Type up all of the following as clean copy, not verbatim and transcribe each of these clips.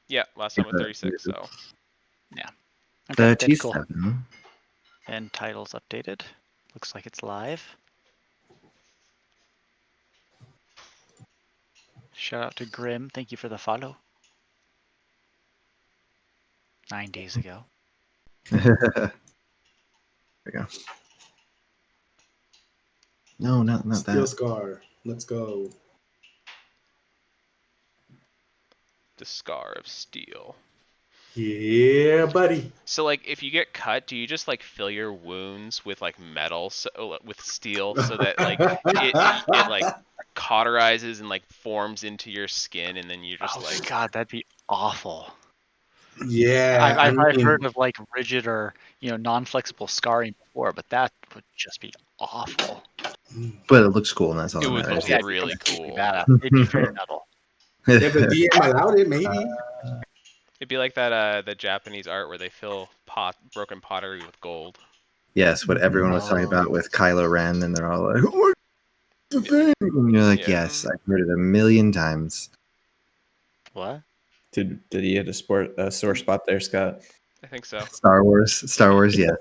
Yeah, last time with 36. So yeah. Okay, that's cool. 37. And titles updated. Looks like it's live. Shout out to Grim. Thank you for the follow. 9 days ago. There we go. No, not Steel that. Scar. Let's go. the Scar of Steel. Yeah, buddy. So like, if you get cut, do you just like fill your wounds with like metal, with steel, so that like it like cauterizes and like forms into your skin, and then you're just like, God, that'd be awful. Yeah, I've heard of like rigid or non-flexible scarring before, but that would just be awful. But it looks cool, and that's all it that would matters. look really cool. Badass. It'd be very metal. if the DM allowed it, maybe. It'd be like that the Japanese art where they fill broken pottery with gold. Yes, what everyone was talking about with Kylo Ren, and they're all like, "Oh, the thing!" And you're like, Yeah. "Yes, I've heard it a million times." What? Did he hit a sore spot there, Scott? I think so. Star Wars, yeah.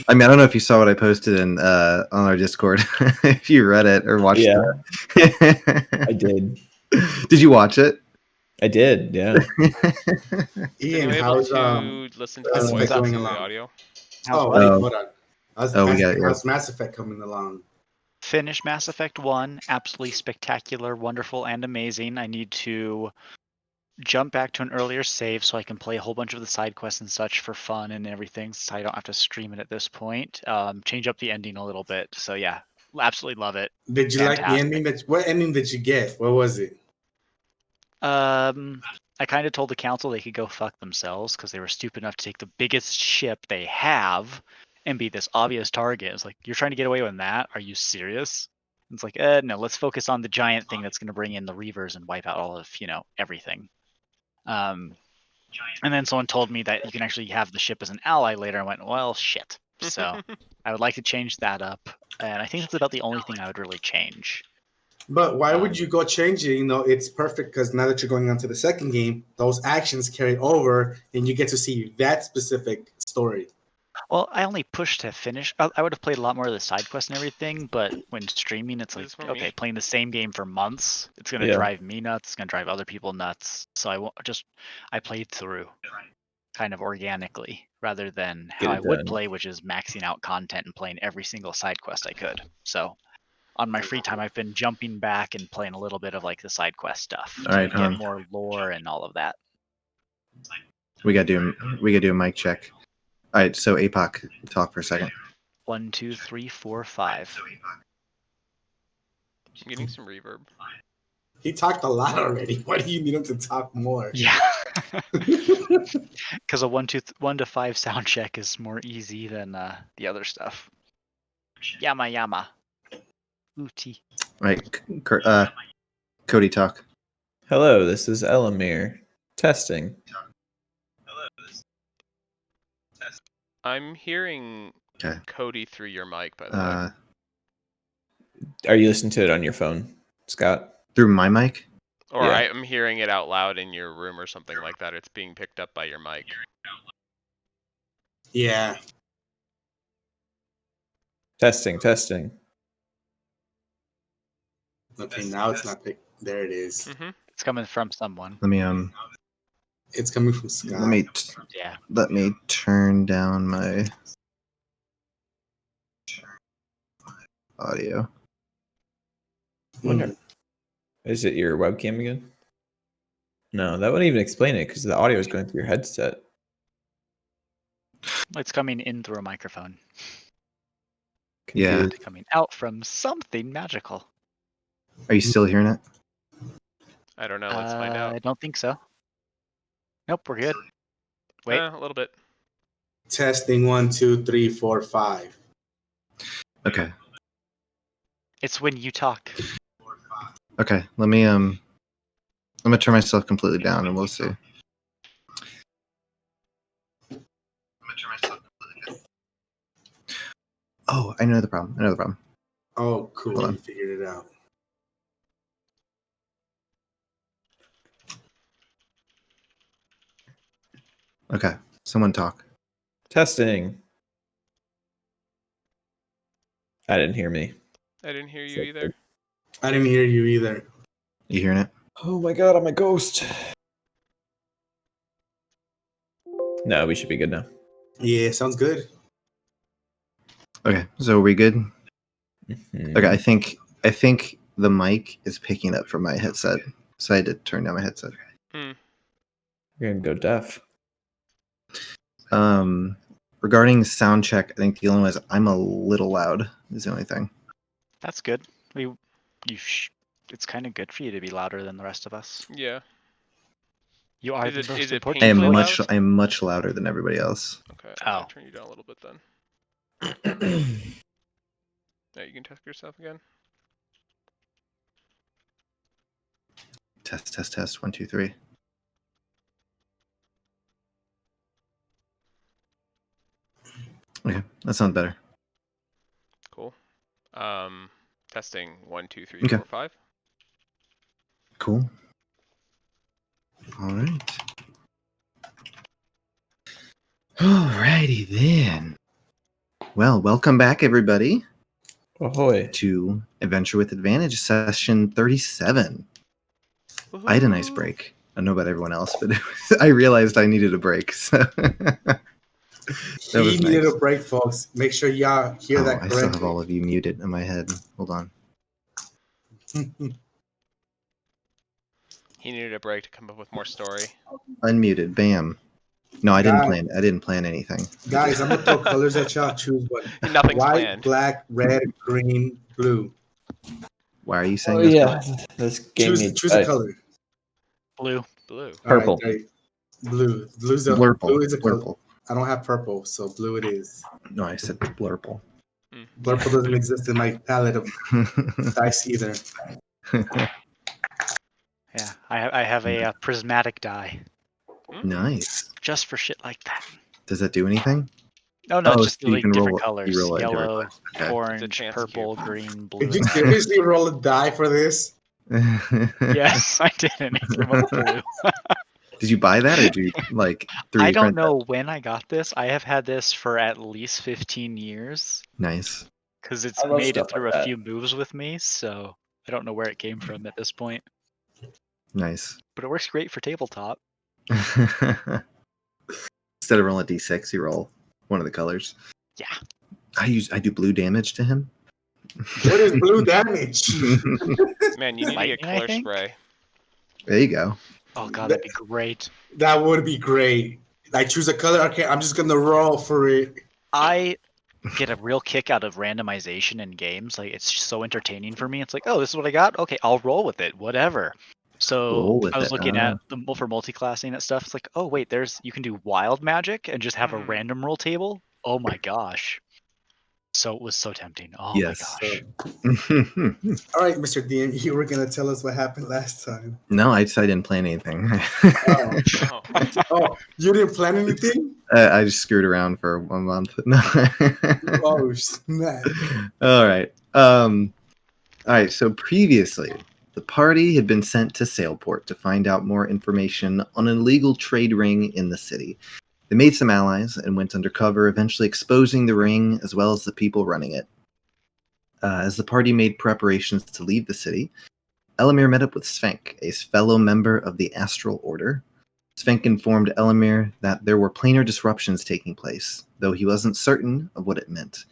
I mean, I don't know if you saw what I posted on our Discord. If you read it or watched it, I did. Did you watch it? I did. Yeah. Ian, Are you able how's to listen to Mass the Effect voice going through the along? audio? Oh, what? wait, hold on. How's Mass Effect coming along? Finish Mass Effect 1. Absolutely spectacular, wonderful, and amazing. I need to jump back to an earlier save so I can play a whole bunch of the side quests and such for fun and everything, so I don't have to stream it at this point. Change up the ending a little bit. So yeah, absolutely love it. Did you like the Fantastic. ending? What ending did you get? What was it? I kind of told the council they could go fuck themselves because they were stupid enough to take the biggest ship they have and be this obvious target. It's like, you're trying to get away with that? Are you serious? It's like, no, let's focus on the giant thing that's going to bring in the Reavers and wipe out all of, everything. And then someone told me that you can actually have the ship as an ally later. I went, well, shit. So I would like to change that up. And I think that's about the only thing I would really change. But why would you go change it? It's perfect because now that you're going on to the second game, those actions carry over and you get to see that specific story. Well, I only pushed to finish. I would have played a lot more of the side quests and everything, but when streaming, it's like, okay, playing the same game for months, it's going to drive me nuts. It's going to drive other people nuts. So I played through kind of organically rather than how I would play, which is maxing out content and playing every single side quest I could. So on my free time, I've been jumping back and playing a little bit of like the side quest stuff to get more lore and all of that. We gotta do a mic check. All right, so APOC, talk for a second. 1, 2, 3, 4, 5. I'm getting some reverb. He talked a lot already. Why do you need him to talk more? Yeah, because a 1 to 5 sound check is more easy than the other stuff. Yama. Ooty. Right, Cody, talk. Hello, this is Elomir. Testing. I'm hearing Cody through your mic, by the way. Are you listening to it on your phone, Scott? Through my mic? Or I'm hearing it out loud in your room or something like that. It's being picked up by your mic. Yeah. Testing. Okay, now it's not picked. There it is. Mm-hmm. It's coming from someone. Let me It's coming from Scott. Let me turn down my audio. Wonder, is it your webcam again? No, that wouldn't even explain it because the audio is going through your headset. It's coming in through a microphone. Yeah. It's coming out from something magical. Are you still hearing it? I don't know. Let's find out. I don't think so. Nope, we're good. Wait. A little bit. Testing 1, 2, 3, 4, 5. Okay. It's when you talk. Okay. Let me I'm gonna turn myself completely down and we'll see. Oh, I know the problem. Oh, cool. You figured it out. Okay, someone talk. Testing. I didn't hear me. I didn't hear you either. I didn't hear you either. You hearing it? Oh my god, I'm a ghost. No, we should be good now. Yeah, sounds good. Okay, so are we good? Mhm. Okay, I think the mic is picking up from my headset, so I had to turn down my headset. Hmm. You're gonna go deaf. Regarding sound check, I think the only one is I'm a little loud. Is the only thing. That's good. It's kind of good for you to be louder than the rest of us. Yeah. You are Is the it- most is it important. I am painfully much loud? I'm much louder than everybody else. Okay, I'm gonna Oh. turn you down a little bit then. Now you can test yourself again. Test. 1, 2, 3. Okay, that sounds better. Cool. Testing 1, 2, 3, Okay. 4, 5. Cool. All right. Alrighty then. Well, welcome back, everybody, Ahoy. to Adventure with Advantage session 37. I had a nice Woohoo! break. I don't know about everyone else, but I realized I needed a break. So He was needed nice. a break, folks. Make sure y'all hear that I still have correctly. all of you muted in my head. Hold on. He needed a break to come up with more story. Unmuted. Bam. No, I didn't Guys. plan anything. Guys, I'm gonna throw colors at y'all. Choose one. Nothing's White, planned. black, red, green, blue. Why are you saying Oh this? yeah, this game needs Choose a color. Blue. Blue. All right, Purple. there you- blue. Blue is Blurple. a color. Blurple. I don't have purple, so blue it is. No, I said blurple. Blurple doesn't exist in my palette of dice either. Yeah, I have a prismatic die Nice. just for shit like that. Does that do anything? No, it's just so you like can different roll. You colors: roll it in different yellow, colors. Okay. orange, chance purple, cube. green, blue. Did you and red. seriously roll a die for this? Yes, I did, and it came up blue. Did you buy that, or did you like 3D I don't print that? know when I got this. I have had this for at least 15 years Nice. because it's I love made it stuff through like a that. few moves with me, so I don't know where it came from at this point. Nice. But it works great for tabletop. Instead of rolling a d6, you roll one of the colors. Yeah. I do blue damage to him. What is blue damage? Man, you need to Lightning, get I color think? spray. There you go. Oh god, that'd be great. That would be great. I choose a color. Okay, I'm just gonna roll for it. I get a real kick out of randomization in games. Like it's so entertaining for me. It's like, oh, this is what I got. Okay, I'll roll with it. Whatever. So Roll with I was it, looking at for multi-classing and stuff. It's like, oh wait, you can do wild magic and just have a random roll table. Oh my gosh. So it was so tempting. Oh Yes. my gosh. All right, Mr. DM, you were gonna tell us what happened last time. No, I didn't plan anything. Oh, Oh. oh, you didn't plan anything? I just screwed around for 1 month. No. Oh snap! All right. So previously, the party had been sent to Sailport to find out more information on an illegal trade ring in the city. They made some allies and went undercover, eventually exposing the ring as well as the people running it. As the party made preparations to leave the city, Elomir met up with Svenk, a fellow member of the Astral Order. Svenk informed Elomir that there were planar disruptions taking place, though he wasn't certain of what it meant.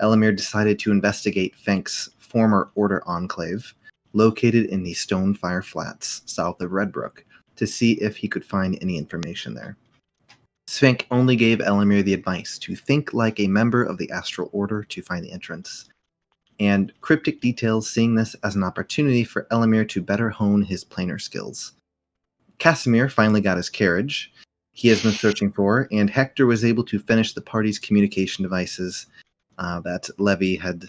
Elomir decided to investigate Svenk's former Order Enclave, located in the Stonefire Flats, south of Redbrook, to see if he could find any information there. Svenk only gave Elomir the advice to think like a member of the Astral Order to find the entrance, and cryptic details seeing this as an opportunity for Elomir to better hone his planar skills. Casimir finally got his carriage he has been searching for, and Hector was able to finish the party's communication devices that Levy had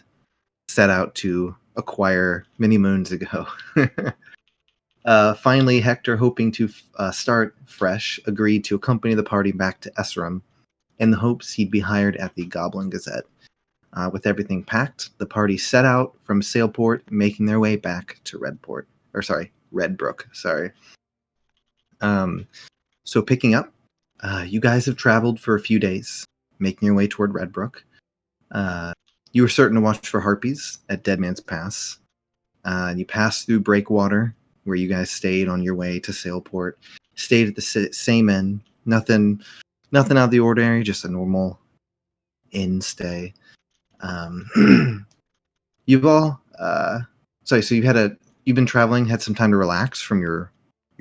set out to acquire many moons ago. Finally, Hector, hoping to start fresh, agreed to accompany the party back to Esserum in the hopes he'd be hired at the Goblin Gazette. With everything packed, the party set out from Sailport, making their way back to Redbrook. So picking up, You guys have traveled for a few days, making your way toward Redbrook. You were certain to watch for harpies at Dead Man's Pass. And you passed through Breakwater, where you guys stayed on your way to Sailport. Stayed at the same inn. Nothing out of the ordinary, just a normal inn stay. You've all, so you've been traveling, had some time to relax from your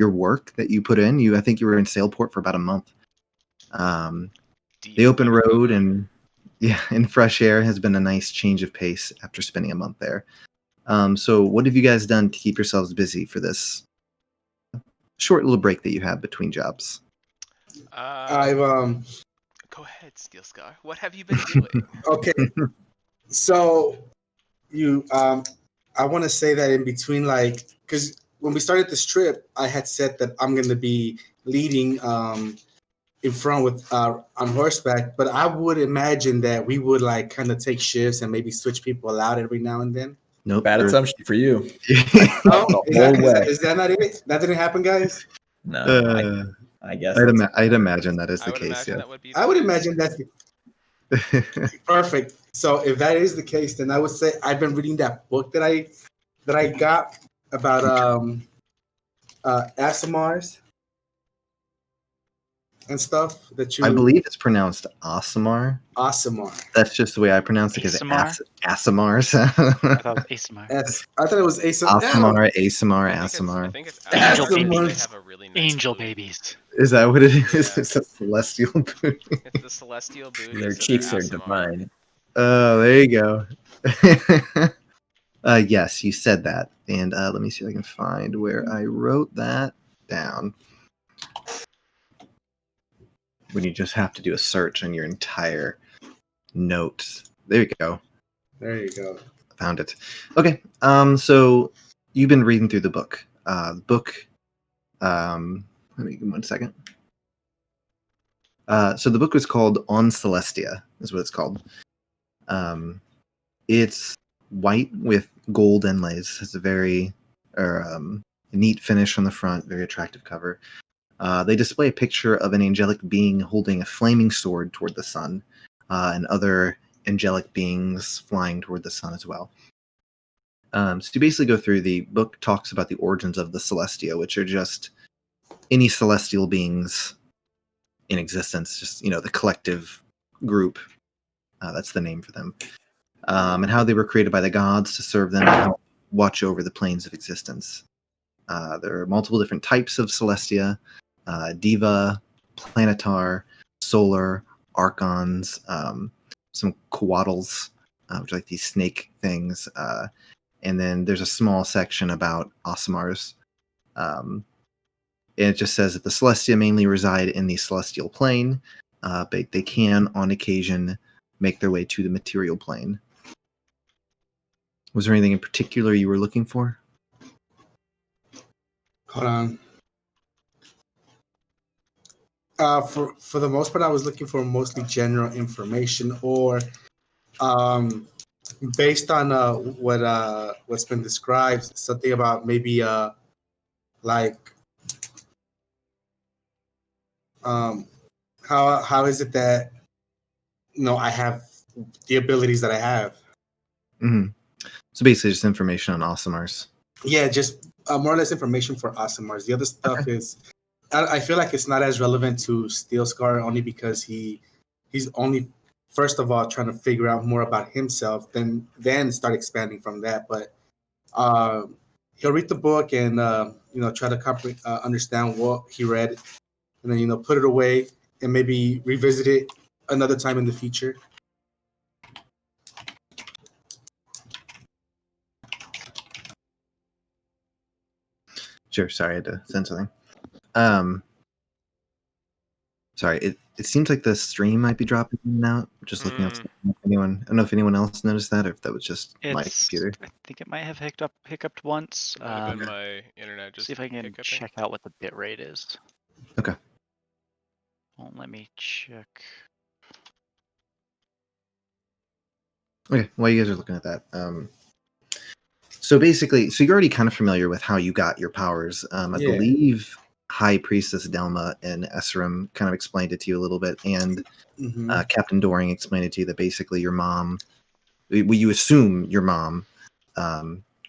work that you put in. I think you were in Sailport for about a month. The open road and fresh air has been a nice change of pace after spending a month there. So what have you guys done to keep yourselves busy for this short little break that you have between jobs? I've Go ahead, Steel Scar. What have you been doing? Okay, so I want to say that in between, like, because when we started this trip, I had said that I'm going to be leading in front with on horseback, but I would imagine that we would like kind of take shifts and maybe switch people out every now and then. Nope. Bad assumption for you. No, is that not it? That didn't happen, guys? No, I guess. I'd imagine that is the case. Yeah. That would be I would imagine that's perfect. So if that is the case, then I would say I've been reading that book that I got about Asimars and stuff that you. I believe it's pronounced Asimar. Asimar. That's just the way I pronounce it because Asimars. I thought it was Asimar. I thought it was Asimar, I think it's Angel Asimar. babies. They have a really nice Angel booty. babies. Is that what it is? Yeah. It's a celestial booty. It's the celestial booty. Their so cheeks they're are Asimar. divine. Oh, there you go. Yes, you said that. And let me see if I can find where I wrote that down. When you just have to do a search on your entire notes. There you go. There you go. Found it. Okay. So you've been reading through the book. Let me give 1 second. So the book was called On Celestia, is what it's called. It's white with gold inlays. It's a very neat finish on the front, very attractive cover. They display a picture of an angelic being holding a flaming sword toward the sun, and other angelic beings flying toward the sun as well. So you basically go through, the book talks about the origins of the Celestia, which are just any celestial beings in existence, just, the collective group. That's the name for them. And how they were created by the gods to serve them and help watch over the planes of existence. There are multiple different types of Celestia. Diva, Planetar, Solar, Archons, some Coatls, which are like these snake things. And then there's a small section about Asimars. And it just says that the Celestia mainly reside in the celestial plane, but they can, on occasion, make their way to the material plane. Was there anything in particular you were looking for? Hold on. For the most part, I was looking for mostly general information, or based on what's been described, something about maybe like how is it that I have the abilities that I have. Mm-hmm. So basically, just information on Asimars. Yeah, just more or less information for Asimars. The other stuff is, I feel like it's not as relevant to Steel Scar, only because he's only, first of all, trying to figure out more about himself, then start expanding from that. But he'll read the book and try to understand what he read, and then put it away and maybe revisit it another time in the future. Sure. Sorry, I had to send something. Sorry, it seems like the stream might be dropping in and out. Just looking up. I don't know if anyone else noticed that, or if that was just my computer. I think it might have hiccuped once. Might have been my internet. Just see if I can check out what the bit rate is. Okay. Won't let me check. Okay, while you guys are looking at that, so basically, you're already kind of familiar with how you got your powers. I believe High Priestess Delma and Esrim kind of explained it to you a little bit, and Captain Doring explained it to you that basically your mom, you assume your mom,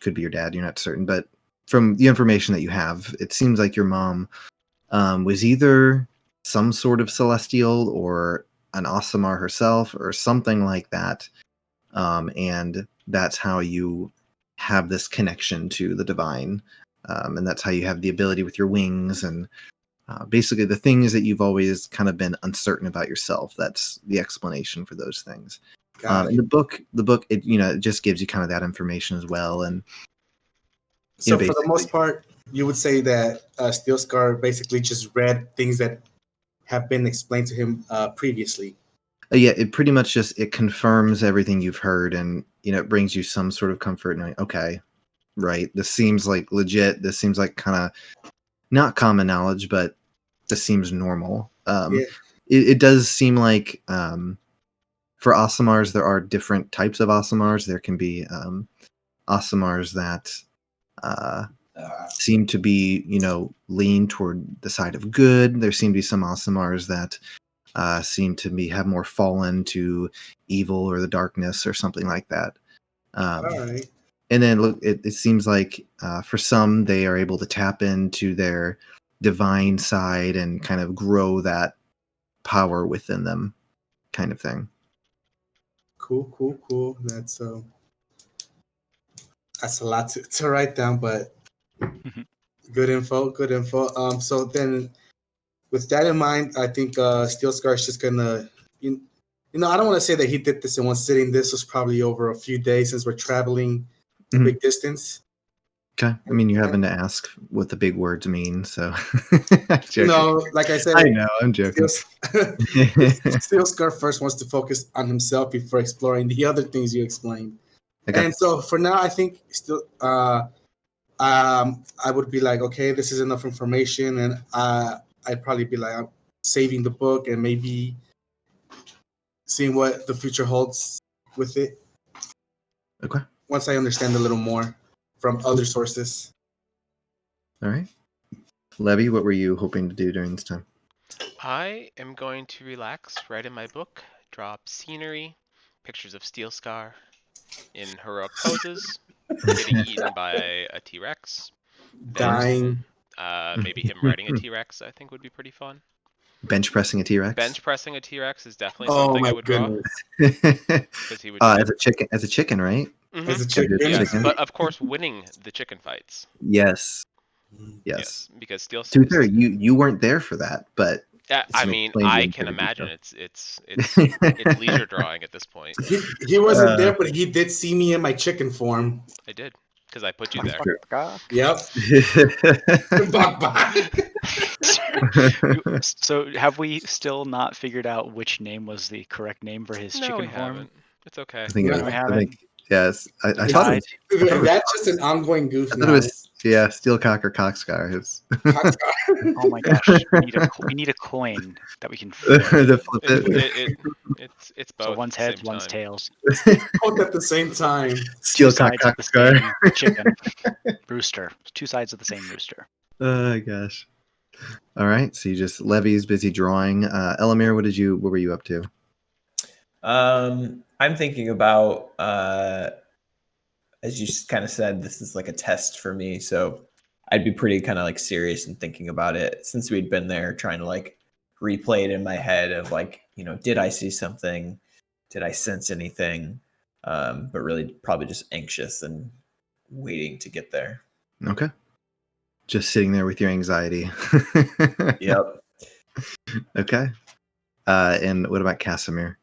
could be your dad, you're not certain, but from the information that you have, it seems like your mom was either some sort of celestial or an Aasimar herself or something like that. And that's how you have this connection to the divine. And that's how you have the ability with your wings and basically the things that you've always kind of been uncertain about yourself. That's the explanation for those things. And the book, it it just gives you kind of that information as well. And so for the most part, you would say that Steel Scar basically just read things that have been explained to him previously. Yeah, it pretty much just it confirms everything you've heard, and it brings you some sort of comfort. And okay, right, this seems like legit. This seems like kind of not common knowledge, but this seems normal. It does seem like for Aasimars, there are different types of Aasimars. There can be Aasimars that seem to be, lean toward the side of good. There seem to be some Aasimars that seem to have more fallen to evil or the darkness or something like that. All right. And then look, it seems like for some, they are able to tap into their divine side and kind of grow that power within them, kind of thing. Cool. That's a lot to write down, but good info. So then, with that in mind, I think Steel Scar is just gonna, I don't want to say that he did this in one sitting. This was probably over a few days since we're traveling a big distance. Okay. I mean, you're having to ask what the big words mean, so. Like I said, I know, I'm joking. Steel Scar first wants to focus on himself before exploring the other things you explained. Okay. And so for now, I think still, I would be like, okay, this is enough information, and I'd probably be like, I'm saving the book and maybe seeing what the future holds with it. Okay. Once I understand a little more from other sources. All right. Levy, what were you hoping to do during this time? I am going to relax, write in my book, draw up scenery, pictures of Steel Scar in heroic poses, getting eaten by a T-Rex, dying. Maybe him riding a T-Rex, I think would be pretty fun. Bench pressing a T-Rex. Bench pressing a T-Rex is definitely something I would draw. Because he would as a chicken, right? Mm-hmm. As a chicken. Yes, but of course winning the chicken fights. Yes. Because Steel. To be fair, you weren't there for that, but I mean, I can imagine it's leisure drawing at this point. He wasn't there, but he did see me in my chicken form. I did, because I put you there. Yep. So have we still not figured out which name was the correct name for his chicken form? No, we haven't. It's okay. I think yes. I thought that's just an ongoing goof. I thought it was Steelcock or Cockscar. Oh my gosh, we need a coin that we can flip. It's both. So one's heads, one's tails. Both at the same time. Steelcock, Cockscar. Chicken. Rooster. Two sides of the same rooster. Oh gosh. All right, so you just Levy's busy drawing. Elomir, what were you up to? I'm thinking about as you kind of said, this is like a test for me, so I'd be pretty kind of like serious and thinking about it since we'd been there, trying to like replay it in my head of like, did I see something? Did I sense anything? But really probably just anxious and waiting to get there. Okay. Just sitting there with your anxiety. Yep. Okay. And what about Casimir?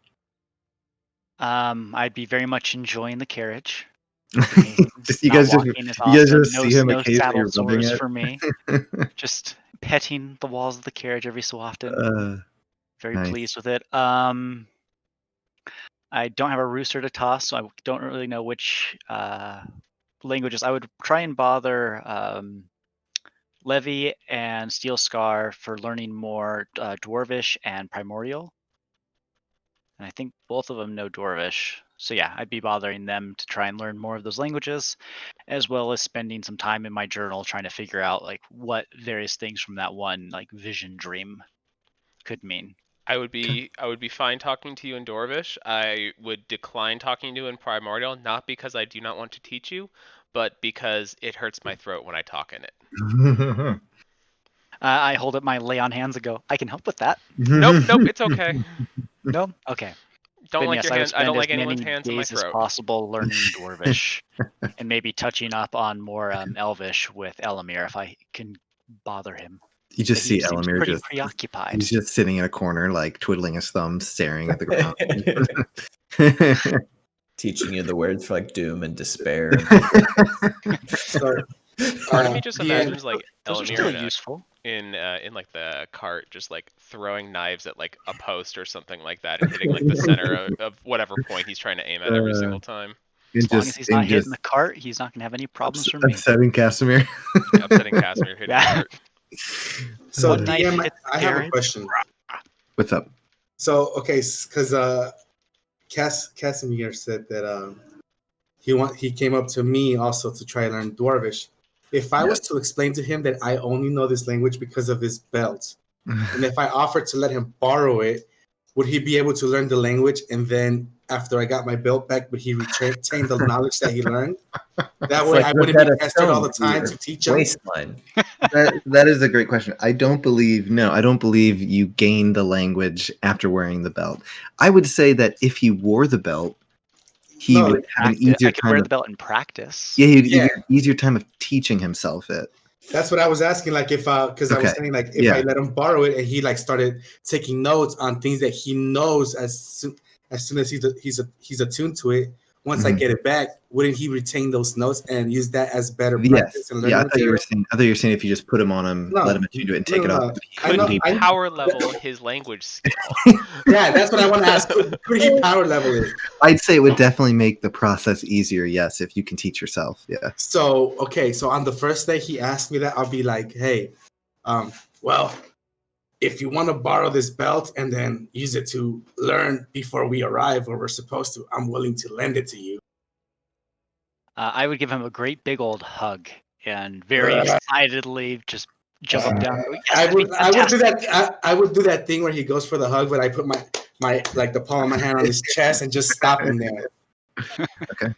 I'd be very much enjoying the carriage. you guys just see him occasionally rubbing it for me. Just petting the walls of the carriage every so often. Very pleased with it. I don't have a rooster to toss, so I don't really know which languages. I would try and bother Levy and Steel Scar for learning more Dwarvish and Primordial. And I think both of them know Dwarvish, So yeah, I'd be bothering them to try and learn more of those languages, as well as spending some time in my journal trying to figure out like what various things from that one like vision dream could mean. I would be fine talking to you in Dwarvish. I would decline talking to you in Primordial, not because I do not want to teach you, but because it hurts my throat when I talk in it. I hold up my lay on hands and go, I can help with that. Nope, it's okay. No? Okay. Don't Then like yes, your I would hands. I spend don't as like anyone's many hands in my days as throat. possible learning Dwarvish, and maybe touching up on more Elvish with Elomir if I can bother him. You just He see seems Elomir pretty just preoccupied. he's just sitting in a corner, like twiddling his thumbs, staring at the ground. Teaching you the words for like doom and despair. So, Part of me just imagines like Those are Elomir still useful. in like the cart, just like throwing knives at like a post or something like that, and hitting like the center of whatever point he's trying to aim at every single time. As long as he's not hitting the cart, he's not gonna have any problems from me. Upsetting Casimir. Upsetting Casimir hitting the cart. So One knife DM, hits I have a Aaron. question. What's up? So okay, because Casimir said that he came up to me also to try to learn Dwarvish. If I was to explain to him that I only know this language because of this belt, and if I offered to let him borrow it, would he be able to learn the language? And then after I got my belt back, would he retain the knowledge that he learned? That way, I wouldn't be pestered all the time to teach him. Waistline. That is a great question. I don't believe you gain the language after wearing the belt. I would say that if he wore the belt, he would have an easier I could time wear of, the belt in practice. yeah, he'd have an easier time of teaching himself it. That's what I was asking. Like if because I was saying like if I let him borrow it and he like started taking notes on things that he knows as soon as he's attuned to it. Once I get it back, wouldn't he retain those notes and use that as better practice and learning I thought you material? were saying if you just put him on him, let him do it, and take it off. Could he power level his language skill? Yeah, that's what I want to ask. Could he power level it? I'd say it would definitely make the process easier. Yes, if you can teach yourself. Yeah. So on the first day he asked me that, I'll be like, hey, well, if you want to borrow this belt and then use it to learn before we arrive where we're supposed to, I'm willing to lend it to you. I would give him a great big old hug and very excitedly just jump up down. Go, yes, I would do that. I would do that thing where he goes for the hug, but I put my like the palm of my hand on his chest and just stop him there. Okay.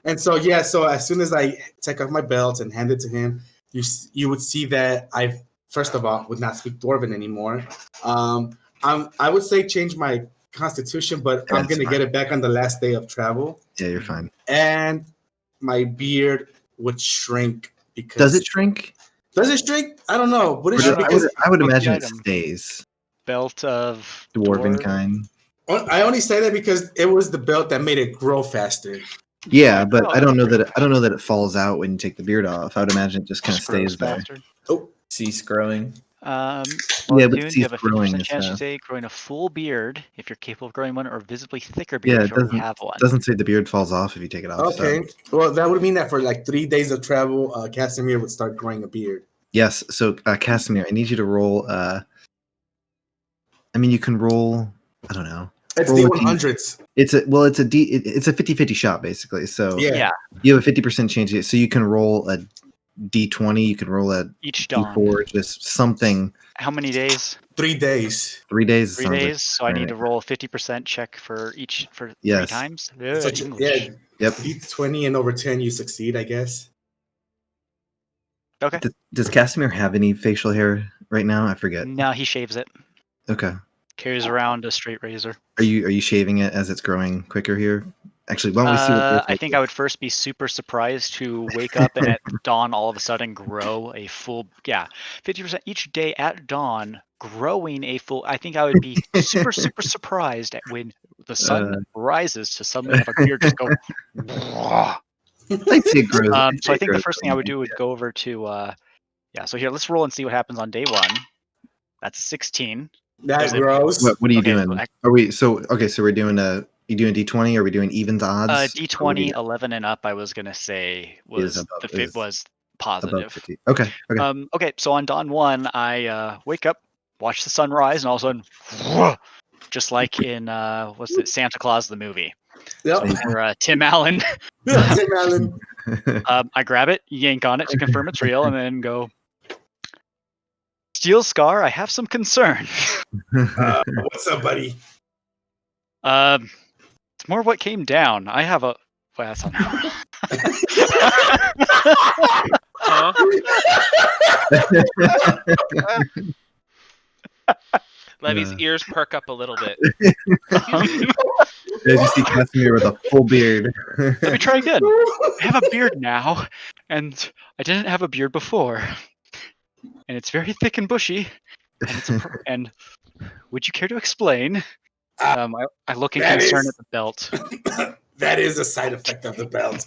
And so as soon as I take off my belt and hand it to him, you would see that I first of all would not speak Dwarven anymore. I would say change my constitution, but I'm gonna get it back on the last day of travel. Yeah, you're fine. And my beard would shrink because does it shrink? Does it shrink? I don't know. Would it shrink? I would imagine it stays. Belt of dwarven kind. I only say that because it was the belt that made it grow faster. Yeah, but I don't know that it falls out when you take the beard off. I would imagine it just kind of stays there. Oh, cease growing. Yeah, but you have a 50% chance today growing a full beard if you're capable of growing one, or visibly thicker beard if you already have one. It doesn't say the beard falls off if you take it off. Okay, well that would mean that for like 3 days of travel, Casimir would start growing a beard. Yes, so Casimir, I need you to roll. I mean, you can roll. I don't know. It's D100s. It's a 50-50 shot basically. So yeah, you have a 50% chance. So you can roll a D20. You can roll a each dawn. D4, just something. How many days? 3 days. 3 days. 3 days. So I need to roll a 50% check for 3 times. Yeah. Yep. D20 and over 10, you succeed, I guess. Okay. Does Casimir have any facial hair right now? I forget. No, he shaves it. Okay. Carries around a straight razor. Are you shaving it as it's growing quicker here? Actually, why don't we see what I think I would first be super surprised to wake up and at dawn all of a sudden grow a full 50% each day at dawn growing a full. I think I would be super surprised at when the sun rises to suddenly have a beard just go. I see it grows. So I think the first thing I would do would go over to So here, let's roll and see what happens on day 1. That's a 16. That grows. What are you doing? Are we so we're doing you doing D20? Are we doing evens odds? D20 11 and up. I was gonna say was was positive. Okay. Okay. So on dawn 1, I wake up, watch the sun rise, and all of a sudden, just like in Santa Claus the movie, Yep. For Tim Allen. Tim Allen. I grab it, yank on it to confirm it's real, and then go, Steel Scar, I have some concern. What's up, buddy? It's more what came down. I have a... Well, that's not... Huh? Levy's ears perk up a little bit. As you see Casimir with a full beard. Let me try again. I have a beard now, and I didn't have a beard before. And it's very thick and bushy. And would you care to explain? I look in concern at the belt. That is a side effect of the belt.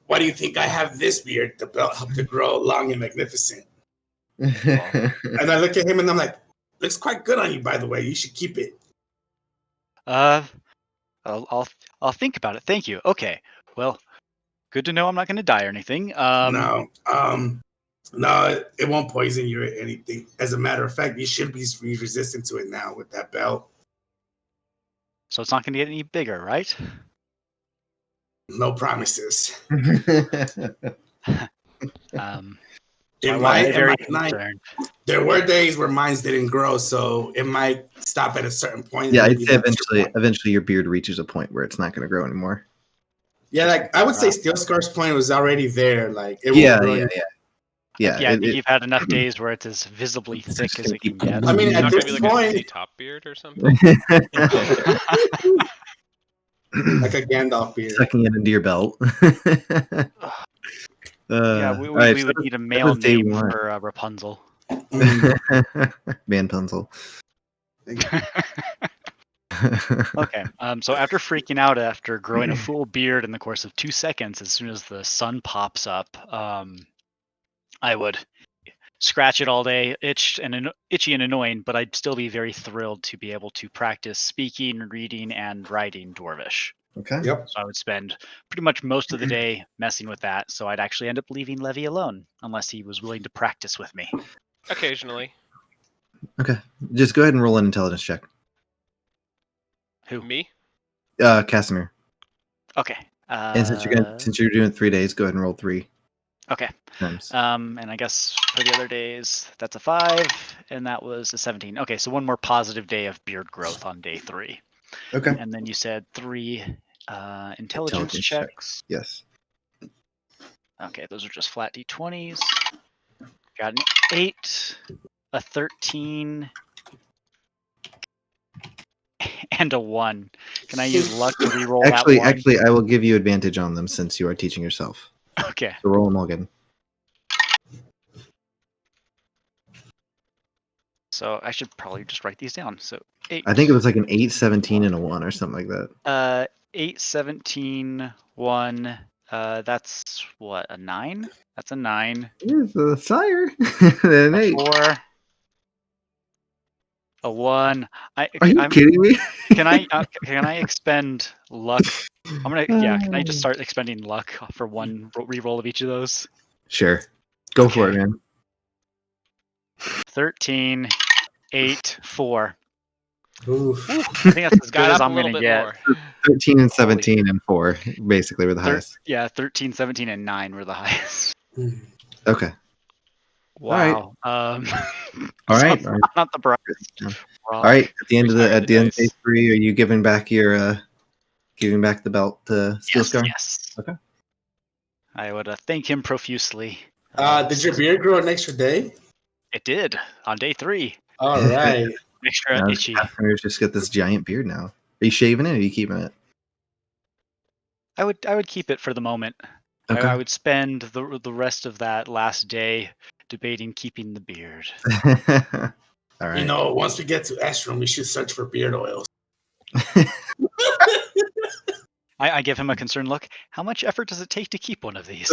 Why do you think I have this beard? The belt helped it grow long and magnificent. And I look at him and I'm like, looks quite good on you, by the way. You should keep it. I'll think about it. Thank you. Okay. Well, good to know I'm not going to die or anything. No, it won't poison you or anything. As a matter of fact, you should be resistant to it now with that belt. So it's not going to get any bigger, right? No promises. There were days where mine didn't grow, so it might stop at a certain point. Yeah, I'd say eventually your beard reaches a point where it's not going to grow anymore. Yeah, like I would say Steel Scar's point was already there. Like it I think you've had enough days where it's as visibly thick as it can get. I mean, at this point, a top beard or something. Like a Gandalf beard, sucking it into your belt. We would need a male name for Rapunzel. Vanpunzel. Okay. So after freaking out after growing a full beard in the course of 2 seconds, as soon as the sun pops up, I would scratch it all day, itchy and annoying, but I'd still be very thrilled to be able to practice speaking, reading, and writing Dwarvish. Okay. Yep. So I would spend pretty much most of the day messing with that. So I'd actually end up leaving Levy alone unless he was willing to practice with me. Occasionally. Okay. Just go ahead and roll an intelligence check. Who? Me? Casimir. Okay. And since you're doing 3 days, go ahead and roll 3. Okay. Times. And I guess for the other days, that's a 5, and that was a 17. Okay, so one more positive day of beard growth on day 3. Okay. And then you said 3 intelligence checks. Yes. Okay, those are just flat d20s. Got an 8, a 13, and a 1. Can I use luck to reroll that one? Actually, I will give you advantage on them since you are teaching yourself. Okay. So roll them all again. So I should probably just write these down. So 8. I think it was like an 8, 17, and a 1 or something like that. 8, 17, 1. That's what, a 9? That's a 9. It's a sire. An 8. 4. A 1. Are you kidding me? Can I expend luck? Can I just start expending luck for one reroll of each of those? Sure. Go for it, man. 13, 8, 4. Oof. I think that's as good as I'm going to get. More. 13 and 17 and 4 basically were the highest. Yeah, 13, 17, and 9 were the highest. Okay. Wow. All right. Not the brightest. All right. At the end of day 3, are you giving back the belt to Steel Scar? Yes. Okay. I would thank him profusely. Did your beard grow an extra day? It did on day 3. All right. Extra itchy. Customers just got this giant beard now. Are you shaving it or are you keeping it? I would keep it for the moment. Okay. I would spend the rest of that last day debating keeping the beard. All right. Once we get to Astral, we should search for beard oils. I give him a concerned look. How much effort does it take to keep one of these?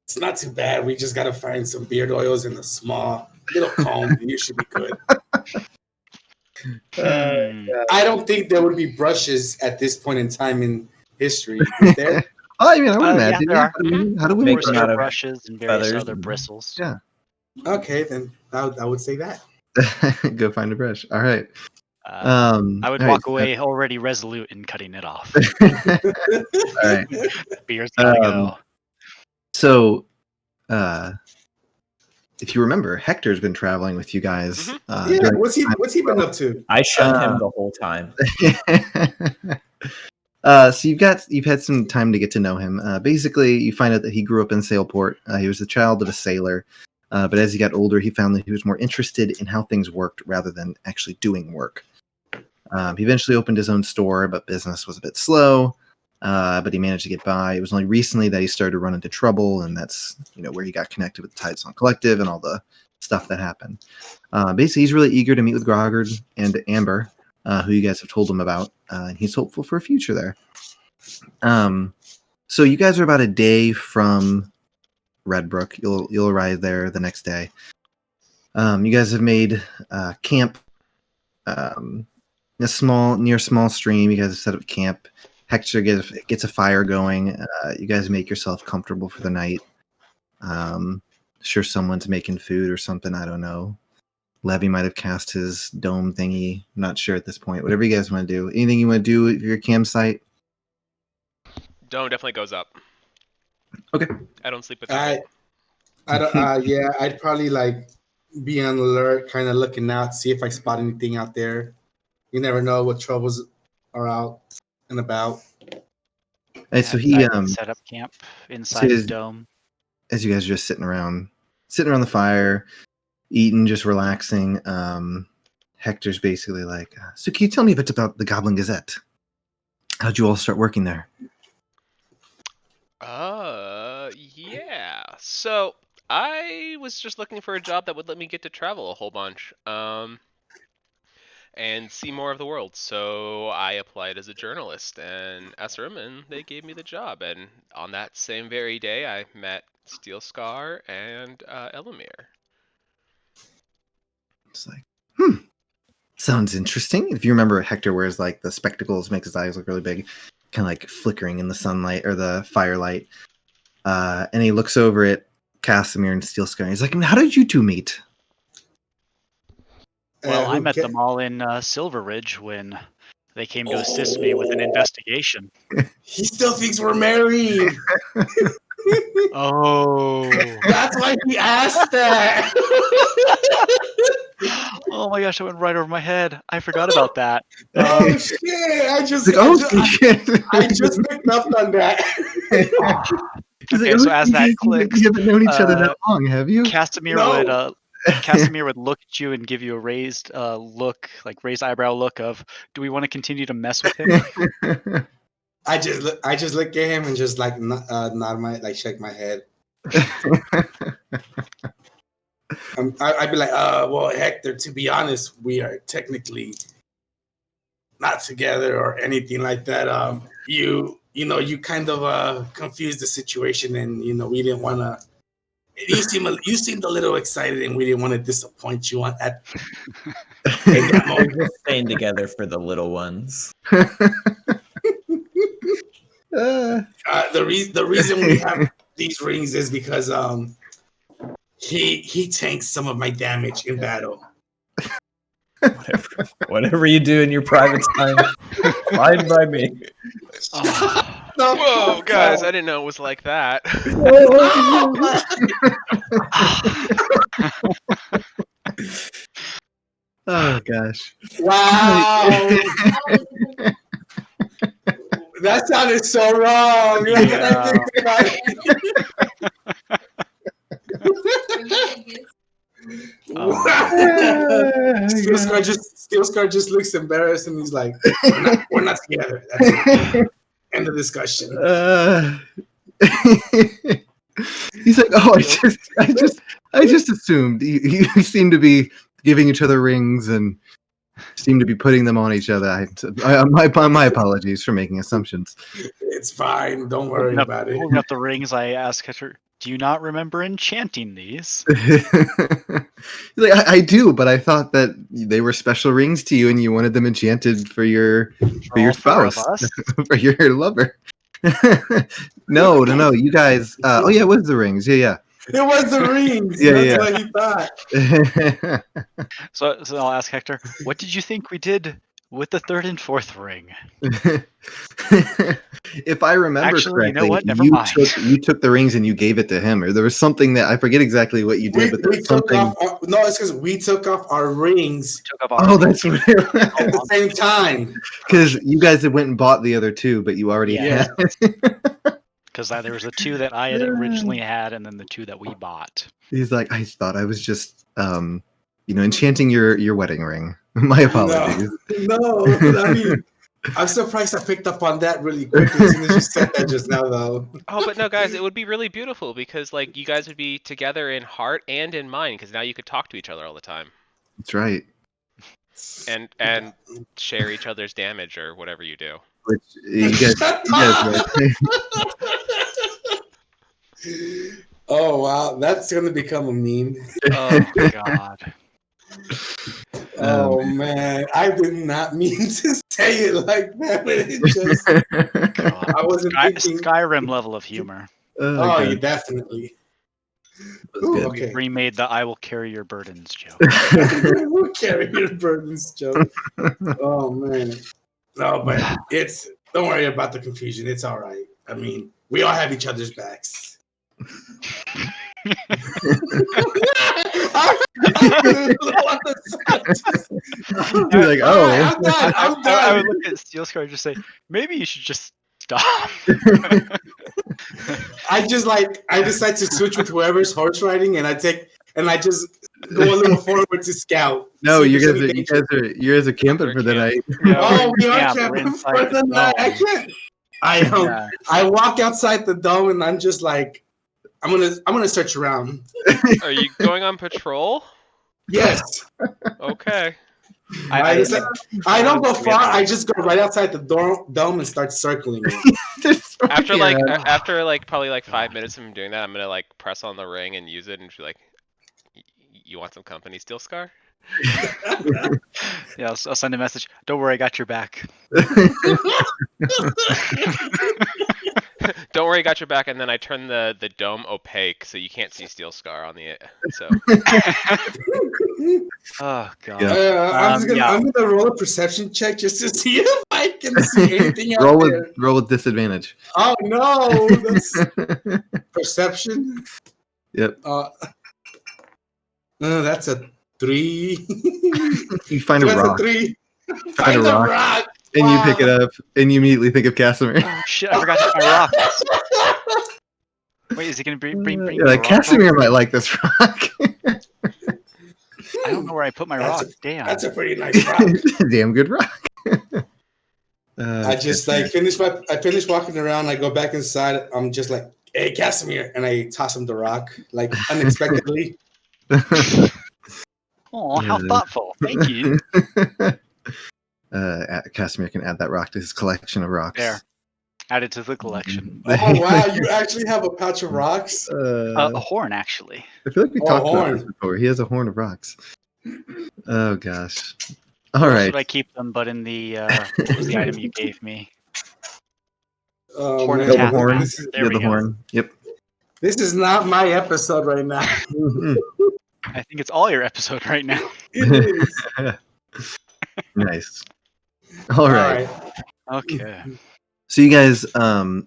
It's not too bad. We just got to find some beard oils in a small little comb, and you should be good. I don't think there would be brushes at this point in time in history. Is there? I would imagine. Yeah, How do we make them out of brushes and various feathers other bristles? Yeah. Okay, then I would say that. Go find a brush. All right. I would all walk right, away already resolute in cutting it off. all right. Beer's gotta Um, go. So, if you remember, Hector's been traveling with you guys. Yeah, during what's he been well. up to? I shunned him the whole time. So you've had some time to get to know him. Basically, you find out that he grew up in Sailport. He was the child of a sailor, but as he got older, he found that he was more interested in how things worked rather than actually doing work. He eventually opened his own store, but business was a bit slow. But he managed to get by. It was only recently that he started to run into trouble, and that's where he got connected with the Tidesong Collective and all the stuff that happened. Basically, he's really eager to meet with Grogard and Amber, who you guys have told him about, and he's hopeful for a future there. So you guys are about a day from Redbrook. You'll arrive there the next day. You guys have made camp near a small stream. You guys have set up camp. Hector gets a fire going. You guys make yourself comfortable for the night. Sure, someone's making food or something. I don't know. Levy might have cast his dome thingy. I'm not sure at this point. Whatever you guys want to do. Anything you want to do at your campsite? Dome definitely goes up. Okay. I don't sleep with I don't. Yeah, I'd probably be on alert, kind of looking out, see if I spot anything out there. You never know what troubles are out and about. And so he set up camp inside his dome. As you guys are just sitting around the fire, eating, just relaxing. Hector's basically like, so can you tell me a bit about the Goblin Gazette? How'd you all start working there? Yeah. So I was just looking for a job that would let me get to travel a whole bunch, and see more of the world. So I applied as a journalist and SRM, and they gave me the job. And on that same very day, I met Steel Scar and Elomir. It's like, sounds interesting. If you remember, Hector wears the spectacles, makes his eyes look really big, kind of flickering in the sunlight or the firelight. And he looks over at Casimir and Steel Scar. He's like, how did you two meet? Well, I met them all in Silver Ridge when they came to assist me with an investigation. He still thinks we're married. Oh. That's why he asked that. Oh my gosh, it went right over my head. I forgot about that. Oh shit! I just picked up on that. Okay, so as that clicks, you haven't known each other that long, have you? Casimir would look at you and give you a raised look, raised eyebrow look of, do we want to continue to mess with him? I just look at him and just nod my shake my head. I'd be like, well, Hector, to be honest, we are technically not together or anything like that. You kind of confused the situation, and we didn't want to. You seemed a little excited, and we didn't want to disappoint you in that moment. We're just staying together for the little ones. The reason we have these rings is because he tanks some of my damage in battle. Whatever you do in your private time, fine by me. Whoa, guys! I didn't know it was like that. Oh gosh! Wow, that sounded so wrong. Steel Scar just looks embarrassed, and he's like, "We're not together." That's it. End of discussion. He's like, "Oh, I just assumed you seem to be giving each other rings and seem to be putting them on each other. My apologies for making assumptions." It's fine. Don't worry about it. Holding up the rings, I asked Hector, do you not remember enchanting these? Like, I do, but I thought that they were special rings to you and you wanted them enchanted for your spouse, for your lover. No, you guys. Oh yeah, what's the rings? Yeah. It was the rings. Yeah, That's what he thought. So I'll ask Hector, what did you think we did with the third and fourth ring? If I remember Actually, correctly, you know what? Never mind. you took the rings and you gave it to him, or there was something that I forget exactly what you did, but there We was took something. off. No, it's because we took off our rings Took up our That's what it was. at the same time. Because you guys had went and bought the other two, but you already Yeah. had. Because there was the two that I had originally had, and then the two that we bought. He's like, I thought I was just, enchanting your wedding ring. My apologies. No, I mean, I'm surprised I picked up on that really quickly as soon as you said that just now, though. Oh, but no, guys, it would be really beautiful because like you guys would be together in heart and in mind because now you could talk to each other all the time That's right. and share each other's damage or whatever you do. Which you guys Oh wow, that's gonna become a meme. Oh God. Oh man, I did not mean to say it like that, but it just God. I wasn't thinking. Skyrim level of humor. Oh, God. you definitely. That's Ooh, good. okay. We remade the "I will carry your burdens" joke. We'll carry your burdens, joke. Oh man, no, but don't worry about the confusion. It's all right. I mean, we all have each other's backs. You're like, oh. I'm done. I would look at Steel Scar and just say, maybe you should just stop. I decide to switch with whoever's horse riding, and I just go a little forward to scout. No, See if you there's guys any danger. are camping for the night. Oh, we are Yeah, we're camping inside for the the night. I dome. can't. Yeah. I walk outside the dome, and I'm just like, I'm gonna search around. Are you going on patrol? Yes. Okay. I don't go far. I just go right outside the dome and start circling it. After probably like 5 minutes of him doing that, I'm gonna like press on the ring and use it and be like, "You want some company, Steel Scar?" Yeah, I'll send a message. Don't worry, I got your back. Don't worry, got your back. And then I turn the dome opaque so you can't see Steel Scar on the. So. Oh God. Yeah. I'm gonna roll a perception check just to see if I can see anything out there. Roll with disadvantage. Oh no, that's perception. Yep. That's a 3. You find a rock. A 3. Find a rock. And you pick it up, and you immediately think of Casimir. Oh shit! I forgot to get my rocks. Wait, is he gonna bring like Casimir might like this rock. I don't know where I put my rock. Damn. That's a pretty nice rock. Damn good rock. I just finish walking around. I go back inside. I'm just like, "Hey, Casimir," and I toss him the rock like unexpectedly. Oh, how thoughtful! Thank you. Casimir can add that rock to his collection of rocks. There, add it to the collection. Oh wow, you actually have a patch of rocks? A horn, actually. I feel like we talked about this before. He has a horn of rocks. Oh gosh. All right. Should I keep them? But in the what was the item you gave me? Horn. The horn. There we the go. horn. Yep. This is not my episode right now. I think it's all your episode right now. It is. Nice. All right. Okay. So you guys, when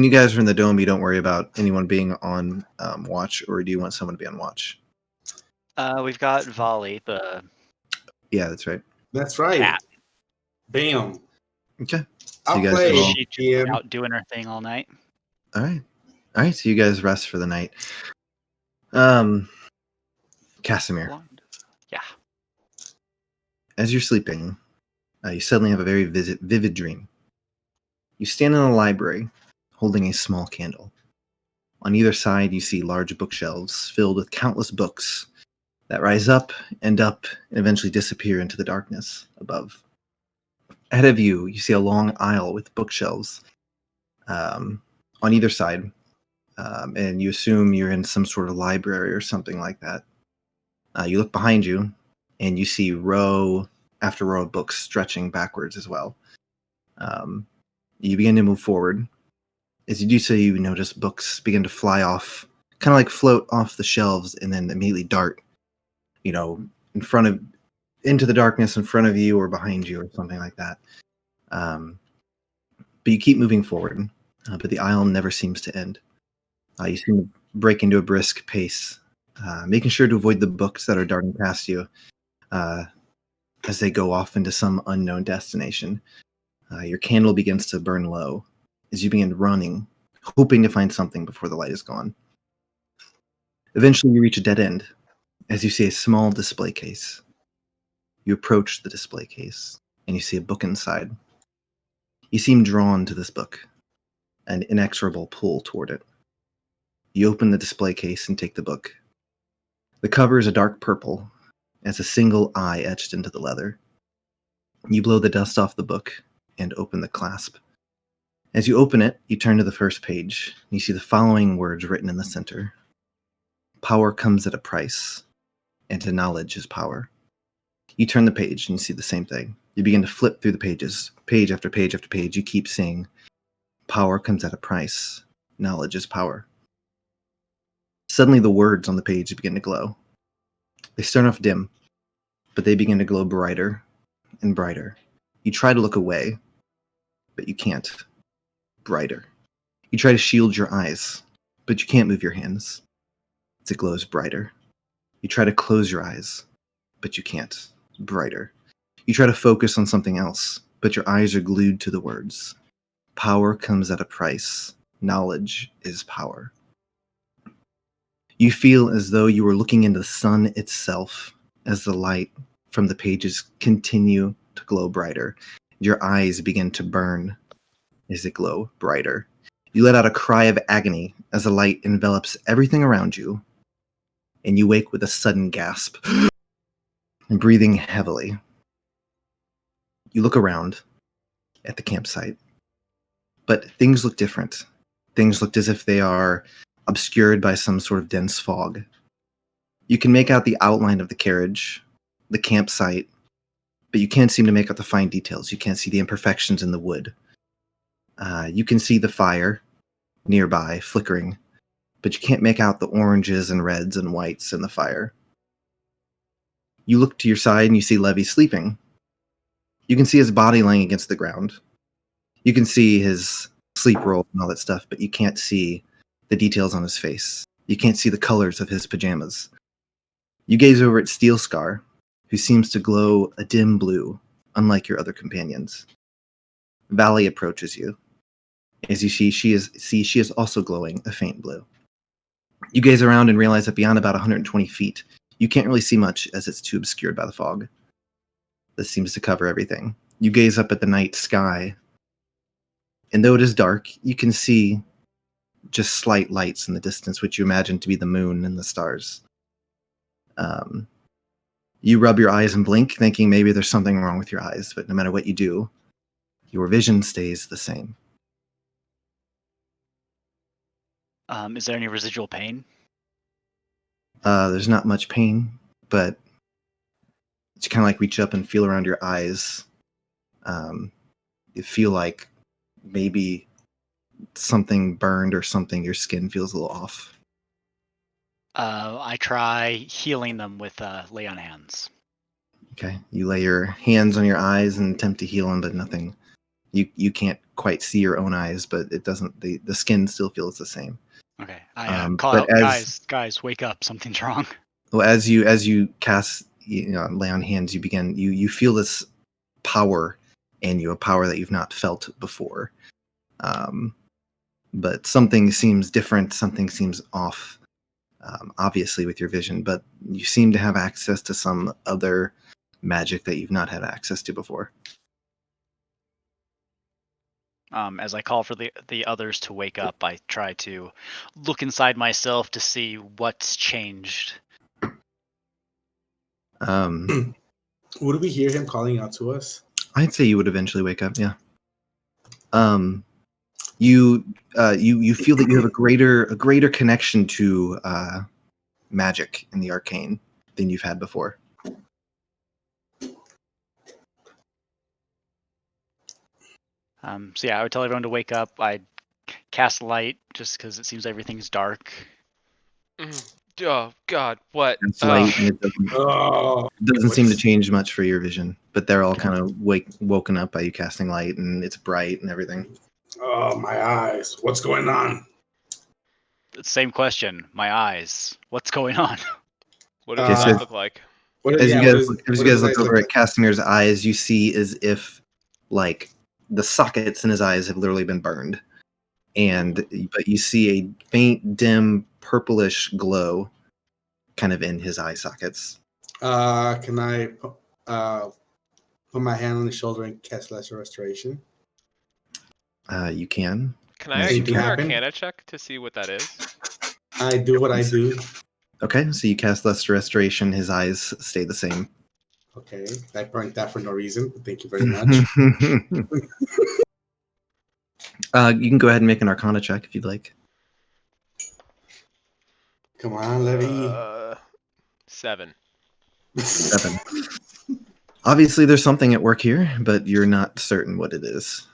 you guys are in the dome, you don't worry about anyone being on watch, or do you want someone to be on watch? We've got Volley, the Yeah, that's right. That's right. cat. Bam. Okay. I'll you guys play. all- She's just out doing her thing all night. All right. All right. So you guys rest for the night. Casimir, Yeah. as you're sleeping, you suddenly have a very vivid dream. You stand in a library holding a small candle. On either side, you see large bookshelves filled with countless books that rise up, and eventually disappear into the darkness above. Ahead of you, you see a long aisle with bookshelves on either side, and you assume you're in some sort of library or something like that. You look behind you, and you see row after row of books stretching backwards as well. You begin to move forward. As you do so, you notice books begin to fly off kind of like float off the shelves and then immediately dart, into the darkness in front of you or behind you or something like that. But you keep moving forward, but the aisle never seems to end. You seem to break into a brisk pace, making sure to avoid the books that are darting past you as they go off into some unknown destination. Your candle begins to burn low as you begin running, hoping to find something before the light is gone. Eventually, you reach a dead end as you see a small display case. You approach the display case, and you see a book inside. You seem drawn to this book, an inexorable pull toward it. You open the display case and take the book. The cover is a dark purple, as a single eye etched into the leather. You blow the dust off the book and open the clasp. As you open it, you turn to the first page. You see the following words written in the center. Power comes at a price, and to knowledge is power. You turn the page and you see the same thing. You begin to flip through the pages, page after page after page. You keep seeing, power comes at a price, knowledge is power. Suddenly the words on the page begin to glow. They start off dim, but they begin to glow brighter and brighter. You try to look away, but you can't. Brighter. You try to shield your eyes, but you can't move your hands. As it glows brighter. You try to close your eyes, but you can't. Brighter. You try to focus on something else, but your eyes are glued to the words. Power comes at a price. Knowledge is power. You feel as though you were looking into the sun itself as the light from the pages continue to glow brighter. Your eyes begin to burn as they glow brighter. You let out a cry of agony as the light envelops everything around you, and you wake with a sudden gasp and breathing heavily. You look around at the campsite, but things look different. Things look as if they are obscured by some sort of dense fog. You can make out the outline of the carriage, the campsite, but you can't seem to make out the fine details. You can't see the imperfections in the wood. You can see the fire nearby flickering, but you can't make out the oranges and reds and whites in the fire. You look to your side and you see Levy sleeping. You can see his body laying against the ground. You can see his sleep roll and all that stuff, but you can't see the details on his face. You can't see the colors of his pajamas. You gaze over at Steel Scar, who seems to glow a dim blue, unlike your other companions. Valley approaches you. As you see, she is also glowing a faint blue. You gaze around and realize that beyond about 120 feet, you can't really see much as it's too obscured by the fog. This seems to cover everything. You gaze up at the night sky, and though it is dark, you can see just slight lights in the distance, which you imagine to be the moon and the stars. You rub your eyes and blink, thinking maybe there's something wrong with your eyes, but no matter what you do, your vision stays the same. Is there any residual pain? There's not much pain, but you kind of like reach up and feel around your eyes. You feel like maybe something burned or something. Your skin feels a little off. I try healing them with lay on hands. Okay, you lay your hands on your eyes and attempt to heal them, but nothing. You can't quite see your own eyes, but it doesn't. The skin still feels the same. Okay, I call out, guys, wake up! Something's wrong. Well, as you cast, lay on hands, you feel this power in you, a power that you've not felt before. But something seems different. Something seems off. Obviously with your vision, but you seem to have access to some other magic that you've not had access to before. As I call for the others to wake up, I try to look inside myself to see what's changed. Would we hear him calling out to us? I'd say you would eventually wake up, yeah. You feel that you have a greater connection to magic in the arcane than you've had before. So yeah, I would tell everyone to wake up. I'd cast light just because it seems everything's dark. Oh God, what? It's light, and it Oh, doesn't seem to what's- change much for your vision. But they're all kind of woken up by you casting light, and it's bright and everything. Oh, my eyes. What's going on? Same question. My eyes. What's going on? What does Okay, his so eyes look like? as you guys his look eyes over like? at Casimir's eyes, you see as if like the sockets in his eyes have literally been burned, but you see a faint, dim, purplish glow, kind of in his eye sockets. Can I put my hand on his shoulder and cast Lesser Restoration? You can. Can I Anything do an happen? Arcana check to see what that is? I do what I do. Okay, so you cast Lesser Restoration. His eyes stay the same. Okay, I burnt that for no reason. Thank you very much. You can go ahead and make an Arcana check if you'd like. Come on, Levy. 7. 7. Obviously, there's something at work here, but you're not certain what it is.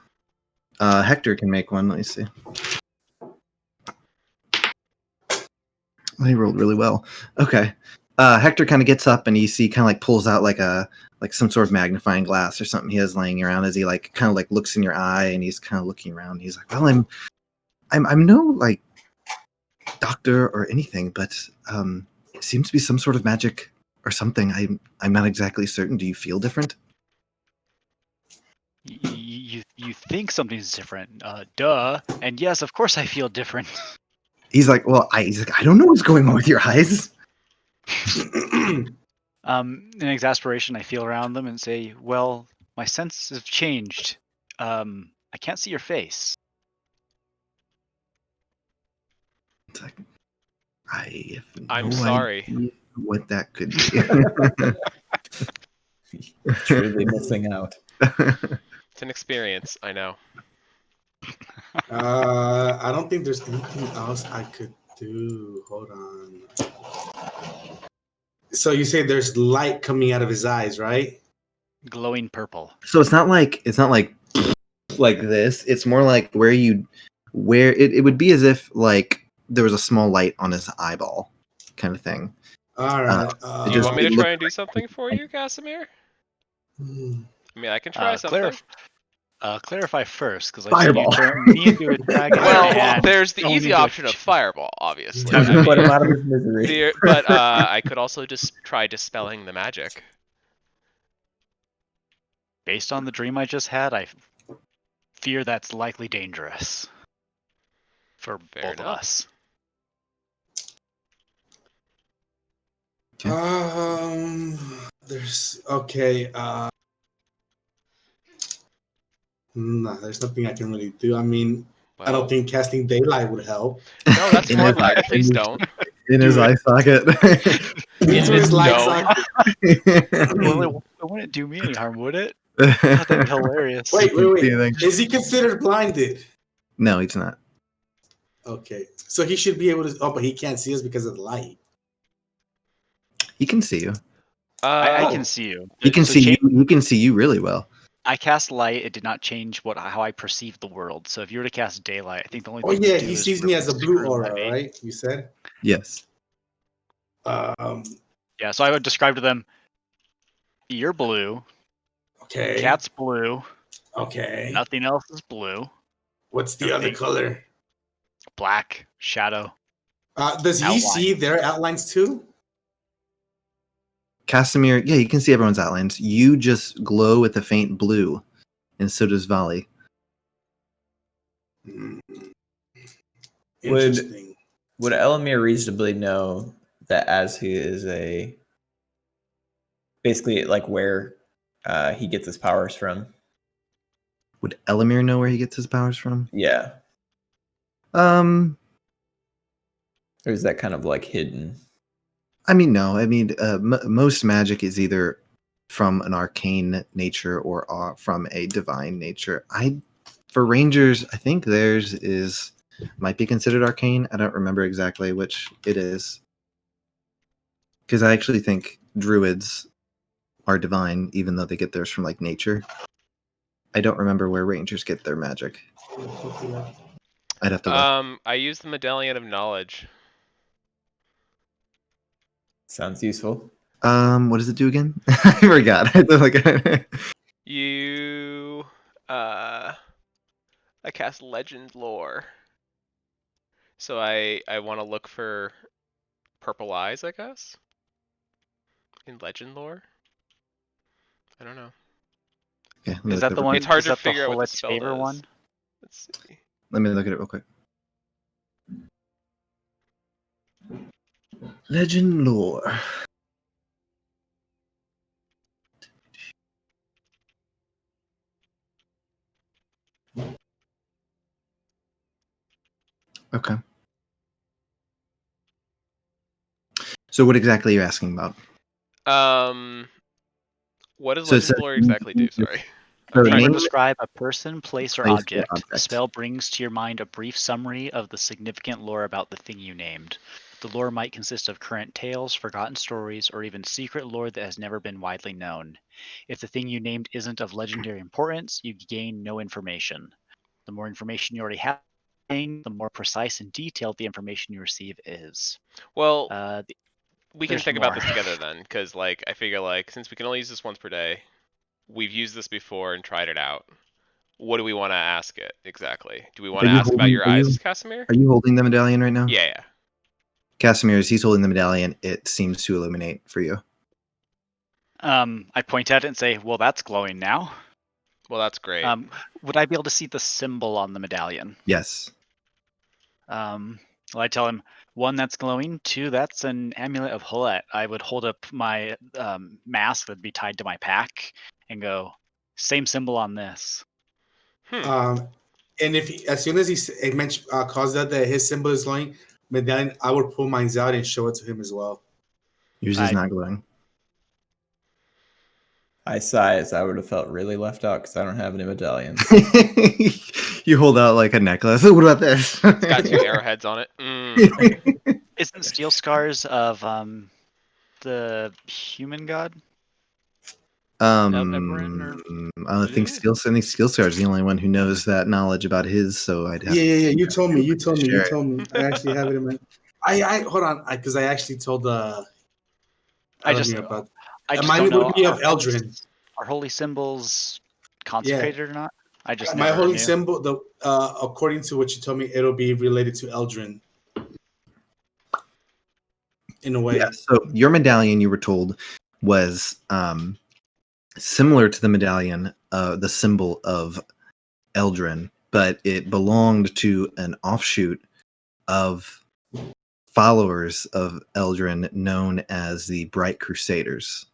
Hector can make one. Let me see. Oh, he rolled really well. Okay. Hector kind of gets up and you see kind of like pulls out like some sort of magnifying glass or something he has laying around as he like kind of like looks in your eye and he's kind of looking around. He's like, well, I'm no like doctor or anything, but it seems to be some sort of magic or something. I'm not exactly certain. Do you feel different? You think something's different? Duh. And yes, of course I feel different. He's like, well, I don't know what's going on with your eyes. In exasperation, I feel around them and say, "Well, my senses have changed. I can't see your face." It's like, I have no I'm sorry. idea what that could be. Truly missing out. It's an experience, I know. I don't think there's anything else I could do. Hold on. So you say there's light coming out of his eyes, right? Glowing purple. So it's not like like this. It's more like where it would be as if like there was a small light on his eyeball, kind of thing. All right. Do you want me to it try and do something for you, Casimir? hmm. I mean, I can try something. Clarify first, because I Fireball. see you turn me into a dragon. Well, and there's the turn easy into a option of fireball, obviously. Time I to put him mean, out of his misery. but I could also just try dispelling the magic. Based on the dream I just had, I fear that's likely dangerous for Fair both of enough. us. There's okay. No, there's nothing I can really do. I mean, I don't think casting daylight would help. No, that's In fine. his Like, eye- please don't. in his Do it. eye socket. In Into this his light dome. socket. Well, it wouldn't do me any harm, would it? God, that'd be hilarious. Wait. See anything. Is he considered blinded? No, he's not. Okay, so he should be able to. Oh, but he can't see us because of the light. He can see you. I Oh. can see you. He can So see you. He can see you really well. I cast light. It did not change how I perceive the world. So if you were to cast daylight, I think the only Oh thing yeah, you'd do he is sees me as a blue screw aura, Levy. right? You said. Yes. Yeah, so I would describe to them, you're blue, Okay. cat's blue, Okay. nothing else is blue, What's the other color? black, shadow. Does he Outline. see their outlines too? Casimir, yeah, you can see everyone's outlines. You just glow with a faint blue, and so does Vali. Interesting. Would Elomir reasonably know that as he is basically like where he gets his powers from? Would Elomir know where he gets his powers from? Yeah. Um, Or is that kind of like hidden? I mean, no. I mean, most magic is either from an arcane nature or from a divine nature. For rangers, I think theirs might be considered arcane. I don't remember exactly which it is, because I actually think druids are divine, even though they get theirs from like nature. I don't remember where rangers get their magic. I'd have to look. I use the Medallion of Knowledge. Sounds useful. What does it do again? I forgot. You I cast Legend Lore. So I want to look for purple eyes, I guess. In Legend Lore. I don't know. Okay, Is that the one? It's hard is to that figure out what the Holet's spell favor does. one? Let's see. Let me look at it real quick. Legend lore. Okay. So what exactly are you asking about? What does So it Legend says- Lore exactly do? Sorry. So Trying to name- describe a person, place, or Place or object. The object. spell brings to your mind a brief summary of the significant lore about the thing you named. The lore might consist of current tales, forgotten stories, or even secret lore that has never been widely known. If the thing you named isn't of legendary importance, you gain no information. The more information you already have, the more precise and detailed the information you receive is. Well, we can there's think about more. this together then, because like I figure like since we can only use this once per day, we've used this before and tried it out. What do we want to ask it exactly? Do we want to ask about your eyes, Casimir? Are you holding the medallion right now? Yeah. Casimir, as he's holding the medallion, it seems to illuminate for you. I point at it and say, well, that's glowing now. Well, that's great. Would I be able to see the symbol on the medallion? Yes. Well, I tell him, 1, that's glowing. 2, that's an amulet of Holet. I would hold up my mask that'd be tied to my pack and go, same symbol on this. And if as soon as he mentioned calls out that his symbol is glowing, medallion, I would pull mine out and show it to him as well. Yours is not glowing. I sigh as I would have felt really left out because I don't have any medallions. You hold out like a necklace. What about this? It's got 2 arrowheads on it. Isn't Steel Scars of the human god? I think Steel Star is the only one who knows that knowledge about his. So I'd have. Yeah. You told me. I actually have it in my. I hold on, because I actually told I just about. mine would be of Eldrin. Are holy symbols consecrated or not? I just my never holy knew. symbol. According to what you told me, it'll be related to Eldrin. In a way. Yeah. So your medallion, you were told, was similar to the medallion, the symbol of Eldrin, but it belonged to an offshoot of followers of Eldrin known as the Bright Crusaders,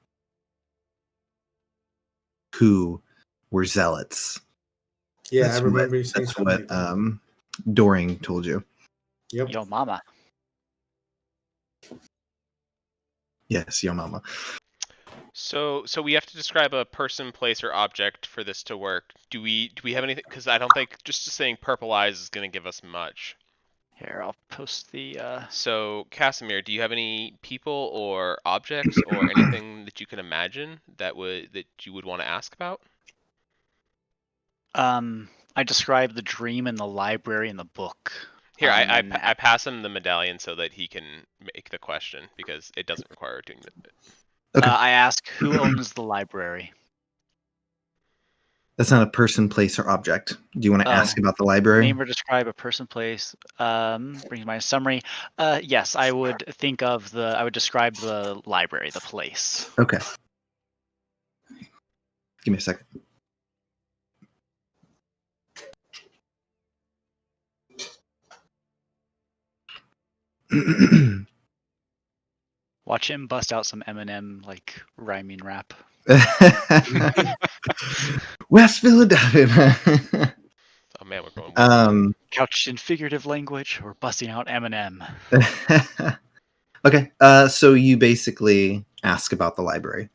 who were zealots. Yeah, I remember you saying that's something what like that. Doring told you. Yep. Yo, mama. Yes, yo mama. So we have to describe a person, place, or object for this to work. Do we have anything? Because I don't think just saying purple eyes is going to give us much. Here, I'll post the. So Casimir, do you have any people or objects or anything that you can imagine that you would want to ask about? I described the dream in the library in the book. Here, I pass him the medallion so that he can make the question because it doesn't require doing it. Okay. I ask, who owns the library? That's not a person, place, or object. Do you want to ask about the library? Name or describe a person, place. Brings my summary. Yes, I would think of I would describe the library, the place. Okay. Give me a second. Watch him bust out some Eminem like rhyming rap. West Philadelphia. Oh man, we're going. Couched in figurative language, we're busting out Eminem. Okay, so you basically ask about the library,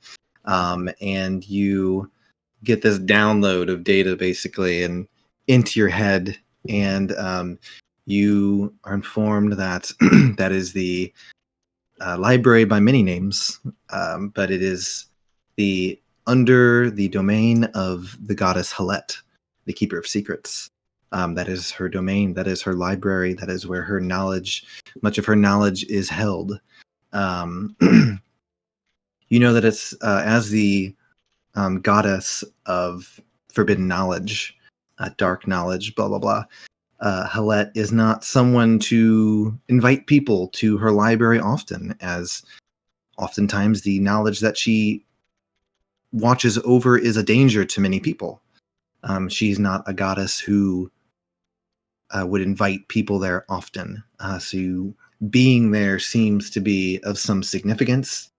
and you get this download of data basically and into your head, and you are informed that that is the library by many names, but it is under the domain of the goddess Halet, the keeper of secrets. That is her domain. That is her library. That is where much of her knowledge is held. You know that it's as the goddess of forbidden knowledge, dark knowledge, blah blah blah. Halette is not someone to invite people to her library often, as oftentimes the knowledge that she watches over is a danger to many people. She's not a goddess who would invite people there often. So being there seems to be of some significance.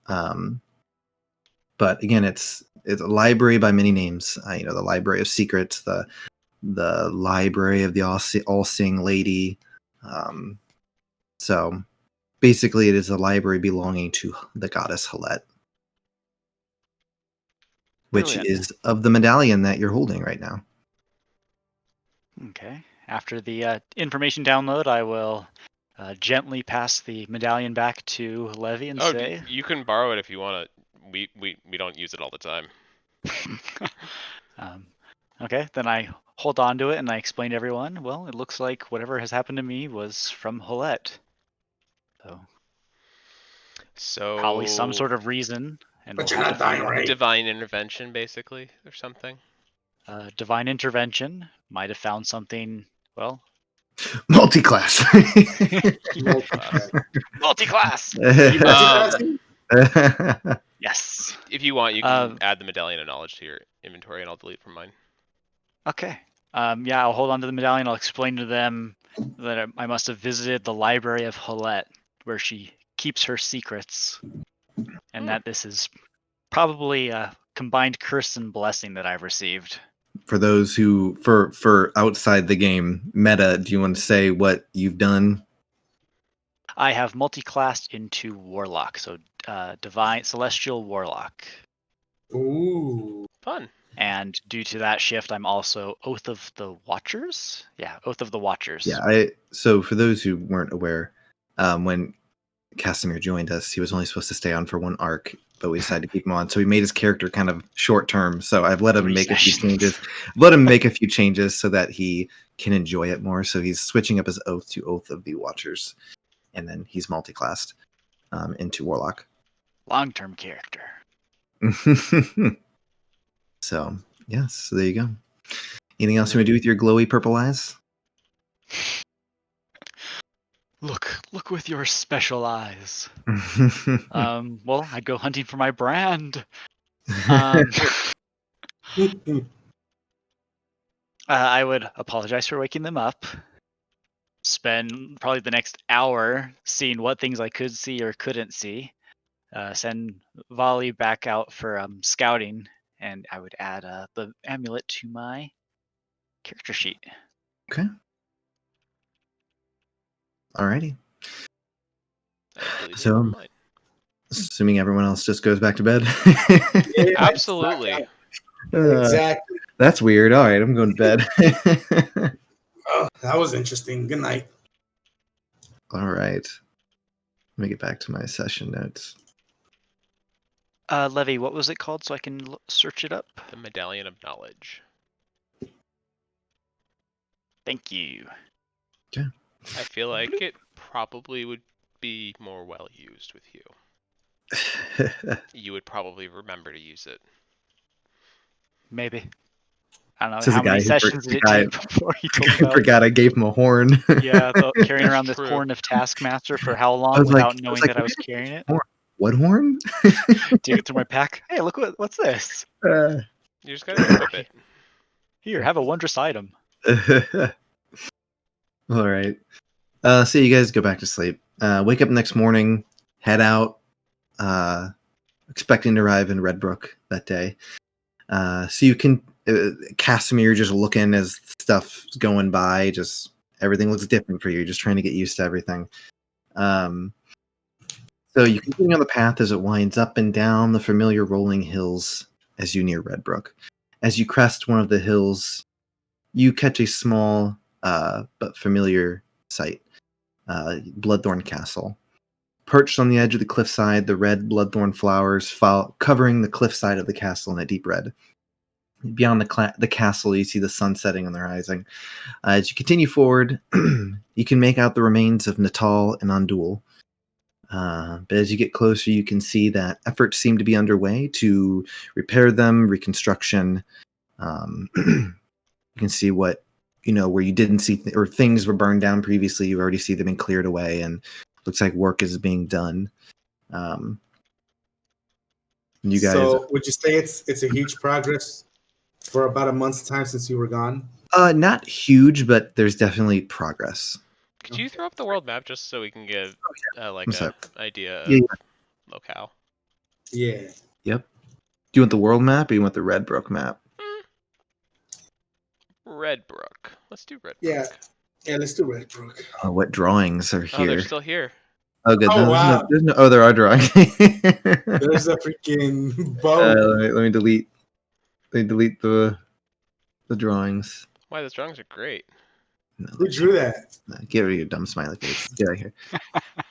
But again, it's a library by many names. The Library of Secrets, the Library of the All-Seeing Lady. So basically, it is a library belonging to the goddess Halette, which is of the medallion that you're holding right now. Okay. After the information download, I will gently pass the medallion back to Levy and say, you can borrow it if you want to. We don't use it all the time. Okay, then I hold on to it and I explain to everyone, well, it looks like whatever has happened to me was from Halette. So probably some sort of reason. But you're not dying, right? Divine intervention, basically, or something. Divine intervention might have found something, well... Multi-class. Multi-class! Yes. If you want, you can add the Medallion of Knowledge to your inventory, and I'll delete from mine. Okay. Yeah, I'll hold on to the medallion. I'll explain to them that I must have visited the library of Halette, where she keeps her secrets, and that this is probably a combined curse and blessing that I've received. For those who, for outside the game meta, do you want to say what you've done? I have multi-classed into Warlock, so Divine Celestial Warlock. Ooh, fun. And due to that shift, I'm also Oath of the Watchers. Yeah, Oath of the Watchers. Yeah, so for those who weren't aware, when Casimir joined us, he was only supposed to stay on for one arc, but we decided to keep him on. So we made his character kind of short term. So I've let him make a few changes. Let him make a few changes so that he can enjoy it more. So he's switching up his oath to Oath of the Watchers, and then he's multi-classed into Warlock. Long-term character. So yes, so there you go. Anything else you want to do with your glowy purple eyes? Look with your special eyes. Well, I'd go hunting for my brand. I would apologize for waking them up. Spend probably the next hour seeing what things I could see or couldn't see. Send Volley back out for scouting, and I would add the amulet to my character sheet. Okay. Alrighty. So, assuming everyone else just goes back to bed. Yeah, absolutely. Exactly. That's weird. All right, I'm going to bed. Oh, that was interesting. Good night. All right. Let me get back to my session notes. Levy, what was it called so I can search it up? The Medallion of Knowledge. Thank you. Okay. I feel like it probably would be more well used with you. You would probably remember to use it. Maybe. I don't know. Says how many sessions did it take before he told me? I forgot I gave him a horn. Yeah, carrying around this horn of Taskmaster for how long without knowing that I was carrying it? What horn? Dig it through my pack. Hey, look what's this? You just gotta equip it. Here, have a wondrous item. All right. So you guys go back to sleep. Wake up next morning, head out, expecting to arrive in Redbrook that day. So you can, Casimir just looking as stuff's going by, just everything looks different for you, just trying to get used to everything. So you continue on the path as it winds up and down the familiar rolling hills as you near Redbrook. As you crest one of the hills, you catch a small but familiar sight. Bloodthorn Castle. Perched on the edge of the cliffside, the red bloodthorn flowers fall, covering the cliffside of the castle in a deep red. Beyond the castle, you see the sun setting on the horizon. As you continue forward, you can make out the remains of Natal and Andul. But as you get closer, you can see that efforts seem to be underway to repair them, reconstruction. You can see what, where you didn't see or things were burned down previously. You already see them being cleared away, and looks like work is being done. You guys. So would you say it's a huge progress for about a month's time since you were gone? Not huge, but there's definitely progress. Could you throw up the world map just so we can get like an idea of locale? Yeah. Yep. Do you want the world map or you want the Redbrook map? Redbrook. Let's do Redbrook. Yeah. Yeah, let's do Redbrook. What drawings are here? Oh, they're still here. Oh, good. Oh, wow. There are drawings. There's a freaking boat. Let me delete the drawings. Why, those drawings are great. No, Who drew that? get rid of your dumb smiley face. Get out of here.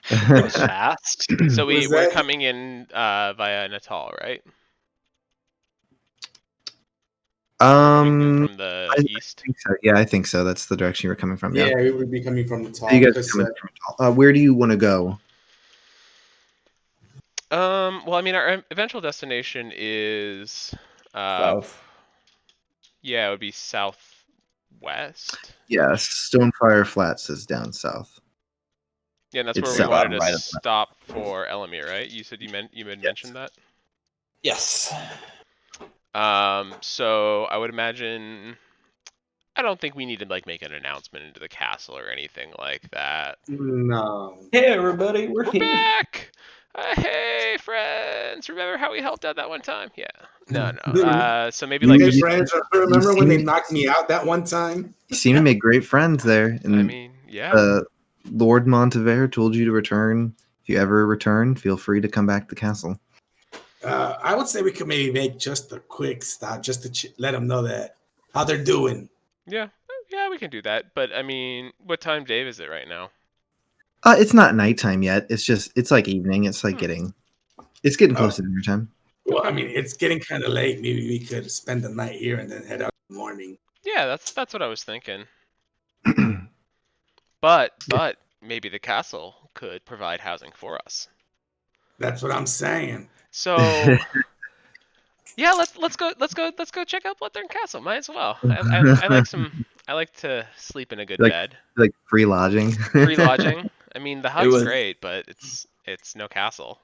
That was fast. So we're coming in via Natal, right? From the east. I think so. Yeah, I think so. That's the direction you were coming from. Yeah, we would be coming from the top. So you guys are coming from Natal. Where do you want to go? Well, I mean, our eventual destination is South. Yeah, it would be southwest. Yes, Stonefire Flats is down south. Yeah, and that's It's where we south. wanted to Right. stop for Elomir, right? You said you had mentioned that. Yes. So I would imagine. I don't think we need to like make an announcement into the castle or anything like that. No. Hey everybody, we're here. Back. Hey friends, remember how we helped out that one time? Yeah. No. So maybe You- like Hey just. friends, remember when they knocked me out that one time? You seem to make great friends there. And I mean, yeah. Lord Montevere told you to return. If you ever return, feel free to come back to the castle. I would say we could maybe make just a quick stop, just to let them know that how they're doing. Yeah, we can do that. But I mean, what time, Dave, is it right now? It's not nighttime yet. It's like evening. It's like it's getting close to dinner time. Well, I mean, it's getting kind of late. Maybe we could spend the night here and then head out in the morning. Yeah, that's what I was thinking. But maybe the castle could provide housing for us. That's what I'm saying. So yeah, let's go check out Bloodthorn Castle. Might as well. I like to sleep in a good bed. Like free lodging. Free lodging. I mean, the hut's great, but it's no castle.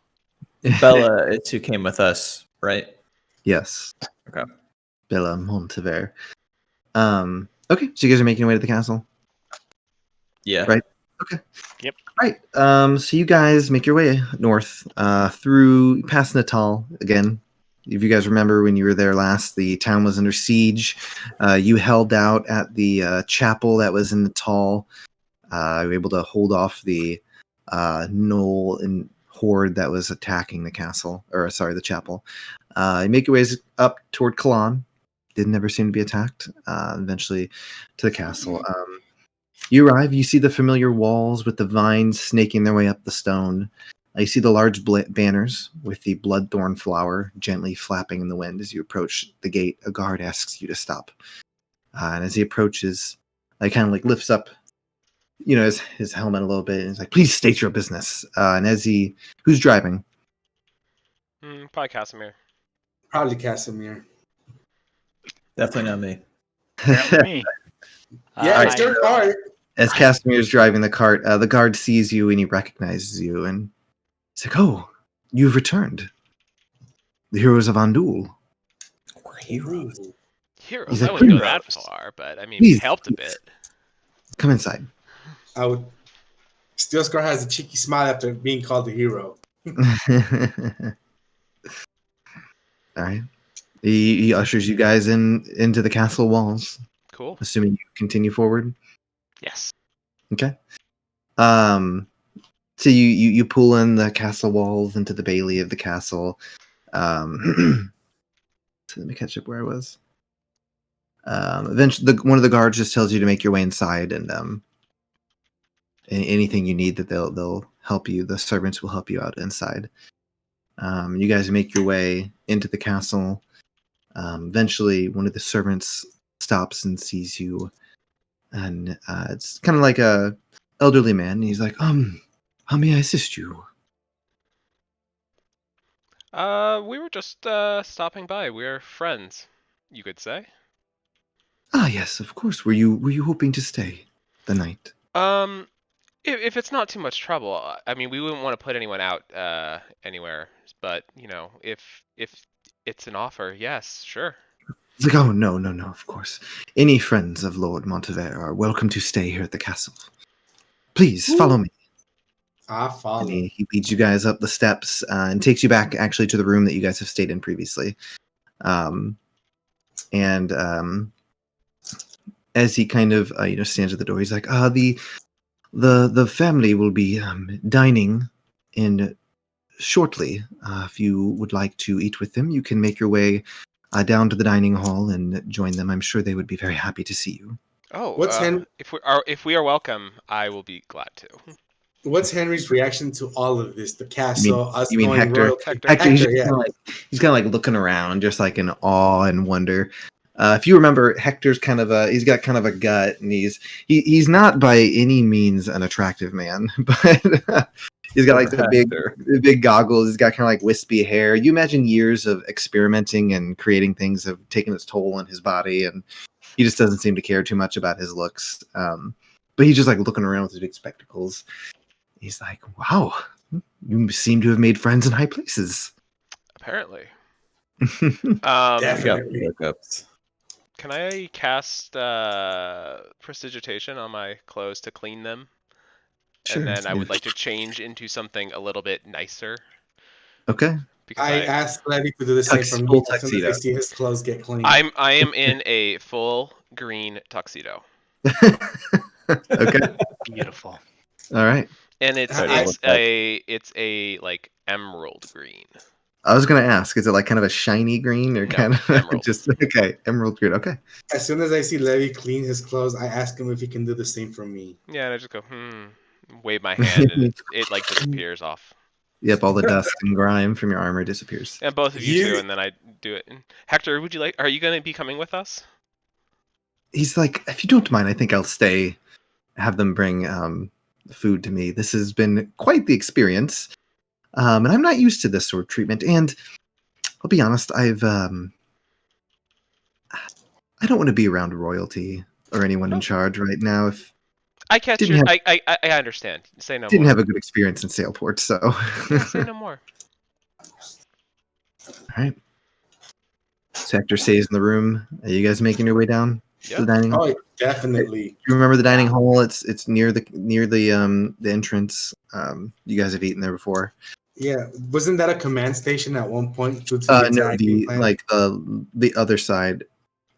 Bella, it's who came with us, right? Yes. Okay. Bella Montevere. Okay, so you guys are making your way to the castle? Yeah. Right. Okay. Yep. Right. So you guys make your way north, through past Natal again. If you guys remember when you were there last, the town was under siege. You held out at the chapel that was in Natal. You were able to hold off the gnoll and horde that was attacking the the chapel. You make your ways up toward Kalan. Did never seem to be attacked. Eventually to the castle. You arrive, you see the familiar walls with the vines snaking their way up the stone. You see the large banners with the bloodthorn flower gently flapping in the wind. As you approach the gate, a guard asks you to stop. And as he approaches, he kind of like lifts up, his helmet a little bit, and he's like, "Please state your business." And who's driving? Probably Casimir. Probably Casimir. Definitely not me. Apparently me. Yeah, it's your car. As Casimir's driving the cart, the guard sees you and he recognizes you, and he's like, "Oh, you've returned. The heroes of Andul." We're heroes. Heroes. Like, I wouldn't go heroes. that far, but I mean, Please. we helped a bit. Come inside. Steel Scar has a cheeky smile after being called a hero. All right. He ushers you guys into the castle walls. Cool. Assuming you continue forward. Yes. Okay. So you pull in the castle walls into the bailey of the castle. So let me catch up where I was. Eventually, one of the guards just tells you to make your way inside, and anything you need that they'll help you. The servants will help you out inside. You guys make your way into the castle. Eventually, one of the servants stops and sees you, and it's kind of like a elderly man. He's like, how may I assist you?" We were just stopping by. We're friends, you could say. Ah, yes, of course. Were you hoping to stay the night? If it's not too much trouble, I mean, we wouldn't want to put anyone out anywhere. But if it's an offer, yes, sure. It's like, oh, no, of course. Any friends of Lord Montevere are welcome to stay here at the castle. Please, follow me. I follow. And he leads you guys up the steps and takes you back, actually, to the room that you guys have stayed in previously. And as he kind of, stands at the door, he's like, the family will be dining in shortly. If you would like to eat with them, you can make your way down to the dining hall and join them. I'm sure they would be very happy to see you. Oh, What's if we are welcome, I will be glad to. What's Henry's reaction to all of this? The castle, You mean knowing Hector? royalty. Hector, Hector, he's kind of like looking around, just like in awe and wonder. If you remember, Hector's he's got kind of a gut, and he's not by any means an attractive man, but he's got like the big goggles. He's got kind of like wispy hair. You imagine years of experimenting and creating things have taken its toll on his body, and he just doesn't seem to care too much about his looks. But he's just like looking around with his big spectacles. He's like, wow, you seem to have made friends in high places. Apparently. definitely. Can I cast prestidigitation on my clothes to clean them? Sure. And then I would like to change into something a little bit nicer. Okay. Because I asked Levy to do the same for me as soon as I see his clothes get clean. I am in a full green tuxedo. Okay. Beautiful. All right. And it's a like emerald green. I was gonna ask, is it like kind of a shiny green or kind of emerald. just okay, emerald green? Okay. As soon as I see Levy clean his clothes, I ask him if he can do the same for me. Yeah, and I just go, wave my hand, and it like disappears off. Yep, all the dust and grime from your armor disappears. And both of you too, and then I do it. And Hector, are you going to be coming with us? He's like, if you don't mind, I think I'll stay. Have them bring food to me. This has been quite the experience, and I'm not used to this sort of treatment. And I'll be honest, I don't want to be around royalty or anyone in charge right now. If I catch you, I understand. Say no. Didn't have a good experience in Sailport, so say no more. All right. So Hector stays in the room. Are you guys making your way down to the dining hall? Oh, definitely. You remember the dining hall? It's near the entrance. You guys have eaten there before. Yeah, wasn't that a command station at one point? No, the other side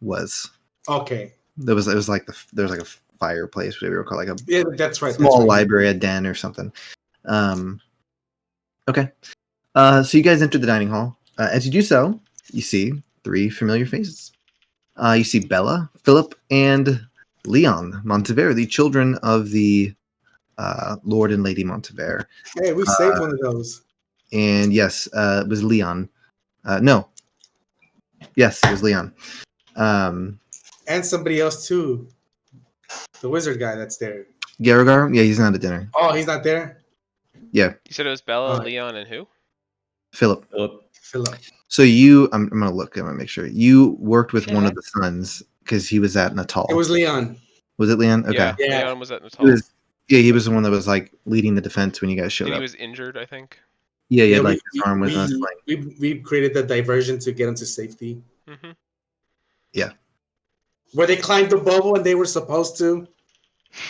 was. Okay. There was like there's like a fireplace, whatever you call it, like yeah, that's right. Small library, a den or something. Okay. So you guys enter the dining hall. As you do so, you see 3 familiar faces. You see Bella, Philip, and Leon Montevere, the children of the Lord and Lady Montevere. Hey, we saved one of those. And yes, it was Leon. No. Yes, it was Leon. And somebody else too. The wizard guy that's there. Garrogar? Yeah, he's not at dinner. Oh, he's not there? Yeah. You said it was Bella, Leon, and who? Philip. Philip. So I'm gonna look. I'm gonna make sure you worked with one of the sons because he was at Natal. It was Leon. Was it Leon? Okay. Yeah. Leon was at Natal. He was the one that was like leading the defense when you guys showed up. He was injured, I think. Yeah, his arm was on his leg. We created the diversion to get him to safety. Mm-hmm. Yeah. Where they climbed the bubble and they were supposed to.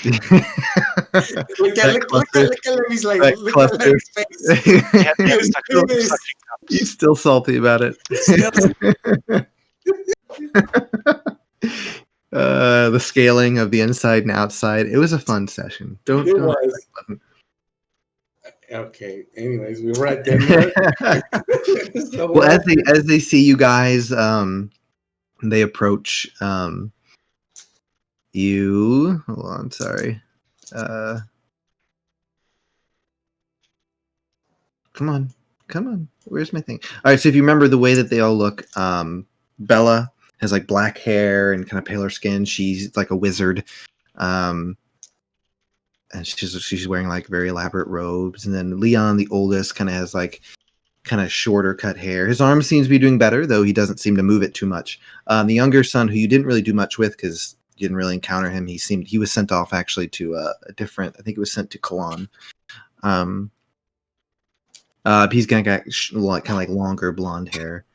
Look at Levy's like, look at Levy's face. He's still salty about it. The scaling of the inside and outside. It was a fun session. Don't Okay. Anyways, we were at Denver. Well, as they see you guys, they approach you. Hold on, sorry. Come on. Where's my thing? All right. So if you remember the way that they all look, Bella has like black hair and kind of paler skin. She's like a wizard. And she's wearing like very elaborate robes. And then Leon, the oldest, kind of has like kind of shorter cut hair. His arm seems to be doing better, though he doesn't seem to move it too much. The younger son, who you didn't really do much with because you didn't really encounter him, he was sent off actually to a different. I think it was sent to Kalan. He's got kind of like longer blonde hair.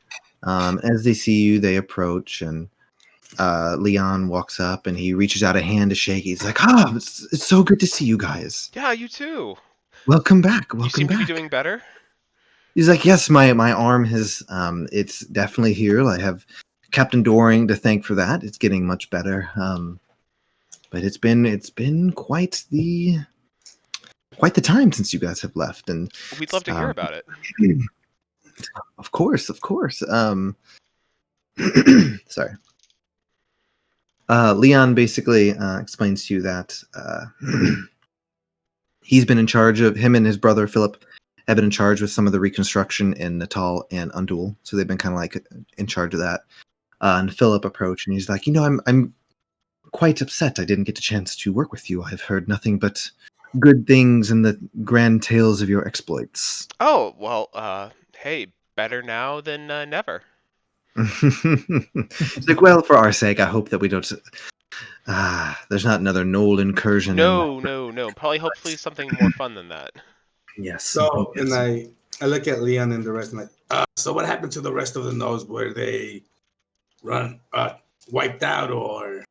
As they see you, they approach, and Leon walks up and he reaches out a hand to shake. He's like, it's so good to see you guys. Yeah, you too. Welcome back. You seem to be doing better. He's like, yes, my arm has, it's definitely healed. I have Captain Doring to thank for that. It's getting much better. But it's been quite the time since you guys have left. And we'd love to hear about it. Of course. Sorry. Leon basically explains to you that he's been in charge of, him and his brother Philip have been in charge with some of the reconstruction in Natal and Undul, so they've been kind of like in charge of that. And Philip approached and he's like, I'm quite upset I didn't get a chance to work with you. I've heard nothing but good things and the grand tales of your exploits. Oh, well, hey, better now than never. It's like, well, for our sake, I hope that we don't. There's not another Knoll incursion. No. Probably, hopefully, something more fun than that. Yes. So, and I look at Leon and the rest, and like, so what happened to the rest of the Knolls? Were they wiped out, or?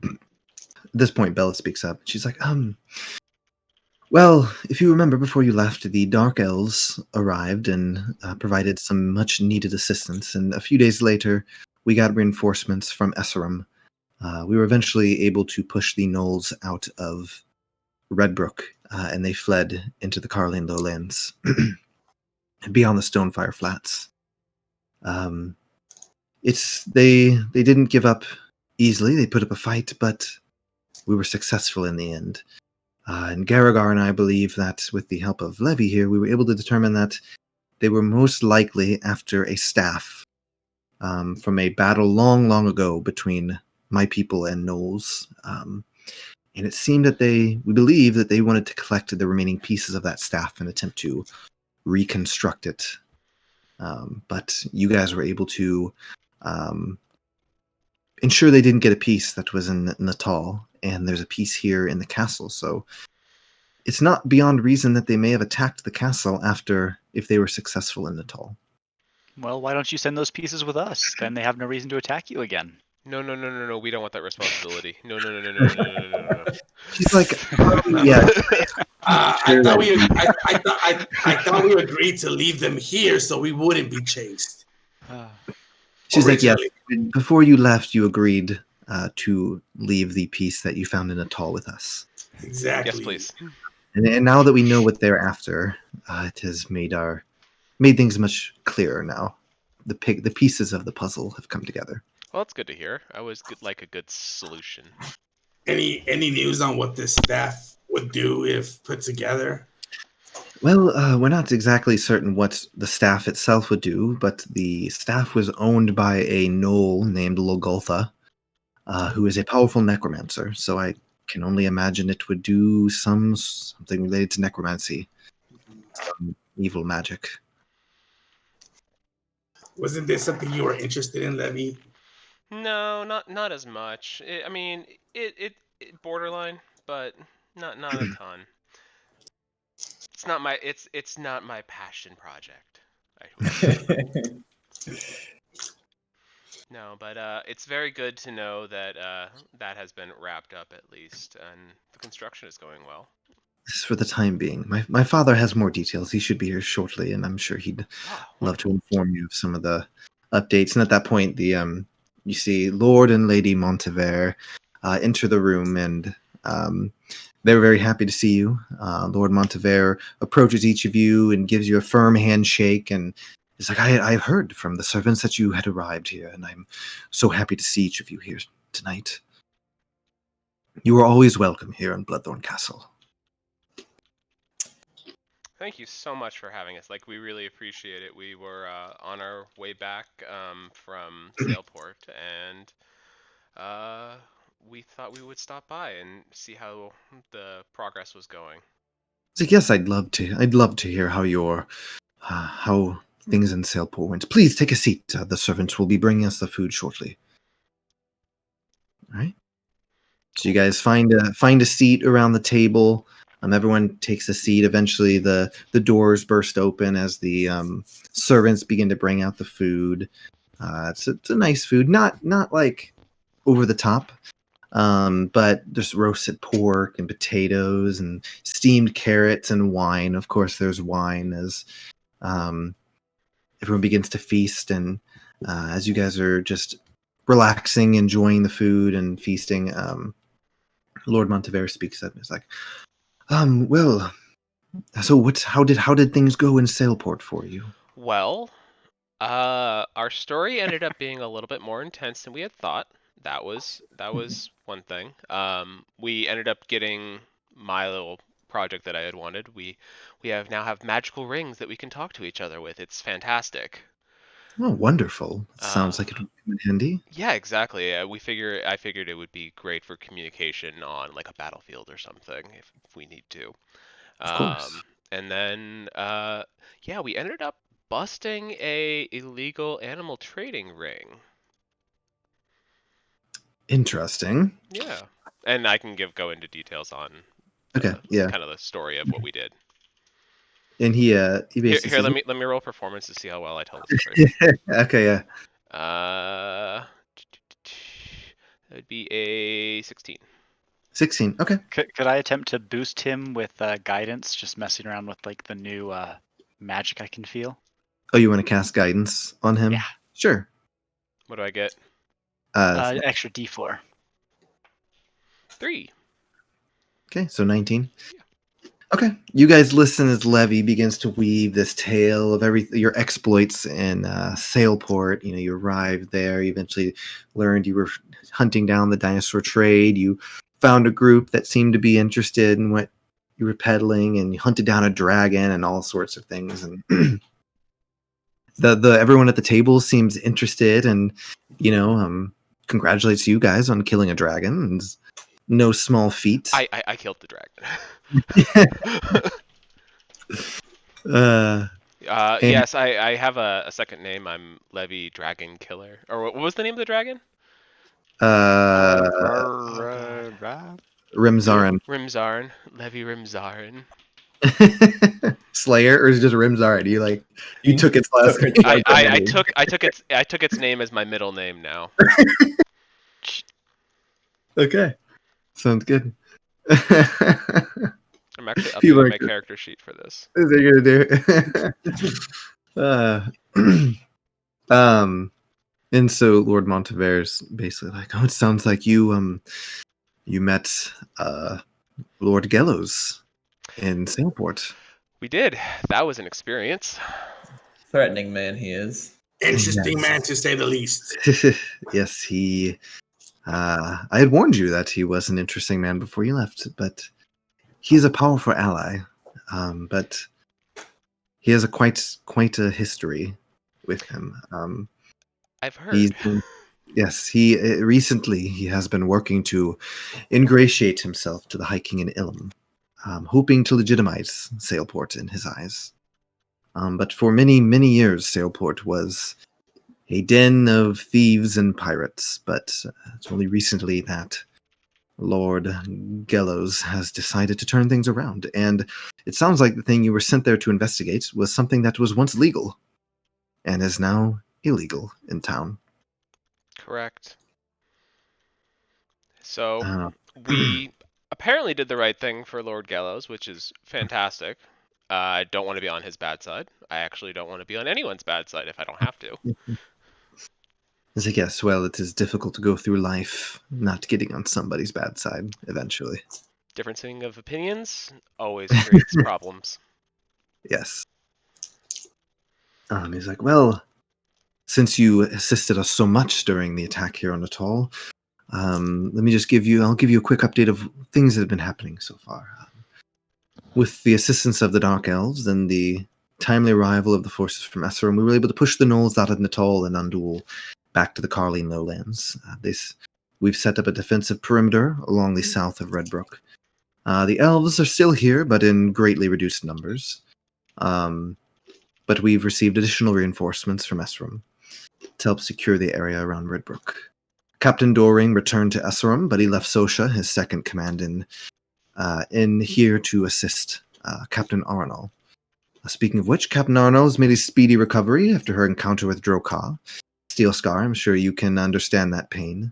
At this point, Bella speaks up. She's like, well, if you remember, before you left, the Dark Elves arrived and provided some much-needed assistance, and a few days later, we got reinforcements from Esserum. We were eventually able to push the Knolls out of Redbrook, and they fled into the Carlin Lowlands, beyond the Stonefire Flats. They didn't give up easily. They put up a fight, but we were successful in the end. And Garagar and I believe that with the help of Levy here, we were able to determine that they were most likely after a staff from a battle long, long ago between my people and Knolls. And it seemed that we believe that they wanted to collect the remaining pieces of that staff and attempt to reconstruct it. But you guys were able to ensure they didn't get a piece that was in Natal, and there's a piece here in the castle, so it's not beyond reason that they may have attacked the castle if they were successful in Natal. Well, why don't you send those pieces with us? Then they have no reason to attack you again. No. We don't want that responsibility. No. She's like, yeah. I thought we agreed to leave them here so we wouldn't be chased. She's like, yeah. Before you left, you agreed to leave the piece that you found in Natal with us. Exactly. Yes, please. And now that we know what they're after, it has made things much clearer now. The pieces of the puzzle have come together. Well, that's good to hear. I always like a good solution. Any news on what this staff would do if put together? Well, we're not exactly certain what the staff itself would do, but the staff was owned by a Knoll named Logoltha, who is a powerful necromancer. So I can only imagine it would do something related to necromancy, some evil magic. Wasn't this something you were interested in, Levy? No, not as much. It borderline, but not a ton. It's not my passion project. No, but it's very good to know that that has been wrapped up at least, and the construction is going well. This is for the time being. My father has more details. He should be here shortly, and I'm sure he'd love to inform you of some of the updates. And at that point, you see Lord and Lady Montevere enter the room, and they're very happy to see you. Lord Montevere approaches each of you and gives you a firm handshake, and is like, I've heard from the servants that you had arrived here, and I'm so happy to see each of you here tonight. You are always welcome here in Bloodthorn Castle. Thank you so much for having us. We really appreciate it. We were on our way back from Sailport, and we thought we would stop by and see how the progress was going. He's like, yes, I'd love to. I'd love to hear how things in Sailport went. Please take a seat. The servants will be bringing us the food shortly. All right. So you guys find a seat around the table. Everyone takes a seat. Eventually, the doors burst open as the servants begin to bring out the food. It's a nice food, not like over the top, but there's roasted pork and potatoes and steamed carrots and wine. Of course, there's wine as everyone begins to feast, and as you guys are just relaxing, enjoying the food and feasting, Lord Montevere speaks up. He's like, well, so how did things go in Sailport for you? Well, our story ended up being a little bit more intense than we had thought. That was one thing. We ended up getting my little project that I had wanted. We now have magical rings that we can talk to each other with. It's fantastic. Oh, wonderful! Sounds like it would come in handy. Yeah, exactly. I figured it would be great for communication on like a battlefield or something if we need to. Of course. And then yeah, we ended up busting a illegal animal trading ring. Interesting. Yeah, and I can go into details on kind of the story of what we did. And he basically here says, let me roll performance to see how well I tell the story. Okay, yeah. That would be a 16. 16. Okay. Could I attempt to boost him with guidance, just messing around with like the new magic I can feel? Oh, you want to cast guidance on him? Yeah. Sure. What do I get? Extra D4. 3. Okay, so 19. Okay, you guys listen as Levy begins to weave this tale of your exploits in Sailport. You arrived there. You eventually learned you were hunting down the dinosaur trade. You found a group that seemed to be interested in what you were peddling, and you hunted down a dragon and all sorts of things. And the everyone at the table seems interested, and congratulates you guys on killing a dragon. It's no small feat. I killed the dragon. Yes, I have a second name. I'm Levy Dragon Killer. Or what was the name of the dragon? Rimzarin. Rimzarin. Levy Rimzarin. Slayer, or is it just Rimzarin? You took its last name. I took its name as my middle name now. Okay. Sounds good. I'm actually updating my character sheet for this. Is it gonna do? And so Lord Montevere's basically like, oh, it sounds like you met Lord Gellows in Sailport. We did. That was an experience. Threatening man he is. Interesting man, to say the least. Yes, he. I had warned you that he was an interesting man before you left, but he's a powerful ally. But he has quite a history with him. I've heard. He recently has been working to ingratiate himself to the High King in Ilum, hoping to legitimize Sailport in his eyes. But for many, many years, Sailport was a den of thieves and pirates, but it's only recently that Lord Gellows has decided to turn things around, and it sounds like the thing you were sent there to investigate was something that was once legal and is now illegal in town. Correct. So we apparently did the right thing for Lord Gellows, which is fantastic. I don't want to be on his bad side. I actually don't want to be on anyone's bad side if I don't have to. As I guess, well, it is difficult to go through life not getting on somebody's bad side eventually. Differencing of opinions always creates problems. Yes. He's like, well, since you assisted us so much during the attack here on Atoll, let me just I'll give you a quick update of things that have been happening so far. With the assistance of the Dark Elves and the timely arrival of the forces from Esserum, we were able to push the gnolls out of Atoll and Undul back to the Carline lowlands. We've set up a defensive perimeter along the south of Redbrook. The elves are still here, but in greatly reduced numbers. But we've received additional reinforcements from Esrum to help secure the area around Redbrook. Captain Doring returned to Esrum, but he left Sosha, his second command, in here to assist Captain Arnall. Speaking of which, Captain Arnall has made a speedy recovery after her encounter with Drokar. Steel Scar, I'm sure you can understand that pain.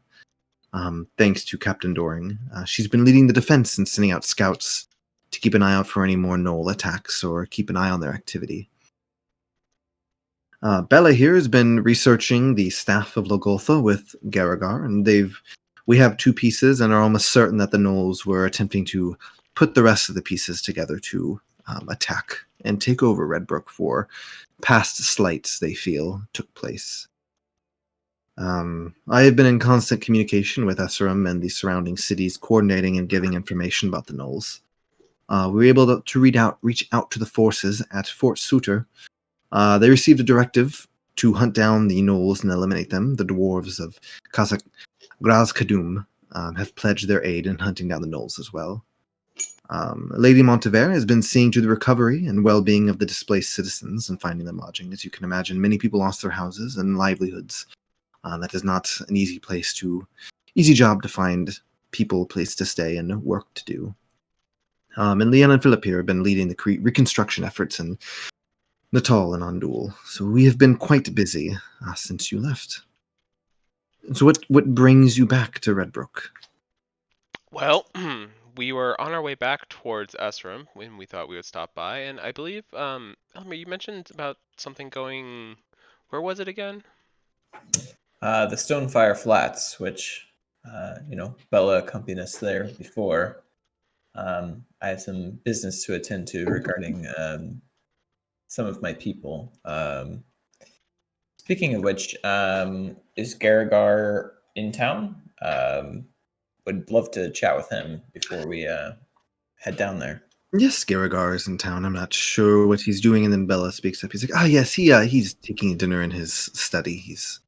Thanks to Captain Doring. She's been leading the defense and sending out scouts to keep an eye out for any more Knoll attacks or keep an eye on their activity. Bella here has been researching the staff of Logoltha with Garagar, and we have 2 pieces and are almost certain that the Knolls were attempting to put the rest of the pieces together to attack and take over Redbrook for past slights they feel took place. I have been in constant communication with Esserum and the surrounding cities, coordinating and giving information about the Knolls. We were able to reach out to the forces at Fort Suter. They received a directive to hunt down the Knolls and eliminate them. The dwarves of Graz Kadum have pledged their aid in hunting down the Knolls as well. Lady Montevere has been seeing to the recovery and well-being of the displaced citizens and finding them lodging. As you can imagine, many people lost their houses and livelihoods. That is not an easy job to find people, a place to stay, and work to do. And Leon and Philip here have been leading the reconstruction efforts in Natal and Ondul. So we have been quite busy since you left. So what brings you back to Redbrook? Well, we were on our way back towards Esrum when we thought we would stop by, and I believe, Elomir, you mentioned about something going... Where was it again? The Stonefire Flats, which, Bella accompanied us there before. I have some business to attend to regarding some of my people. Speaking of which, is Garagar in town? Would love to chat with him before we head down there. Yes, Garagar is in town. I'm not sure what he's doing, and then Bella speaks up. He's like, yes, he's taking dinner in his study. He's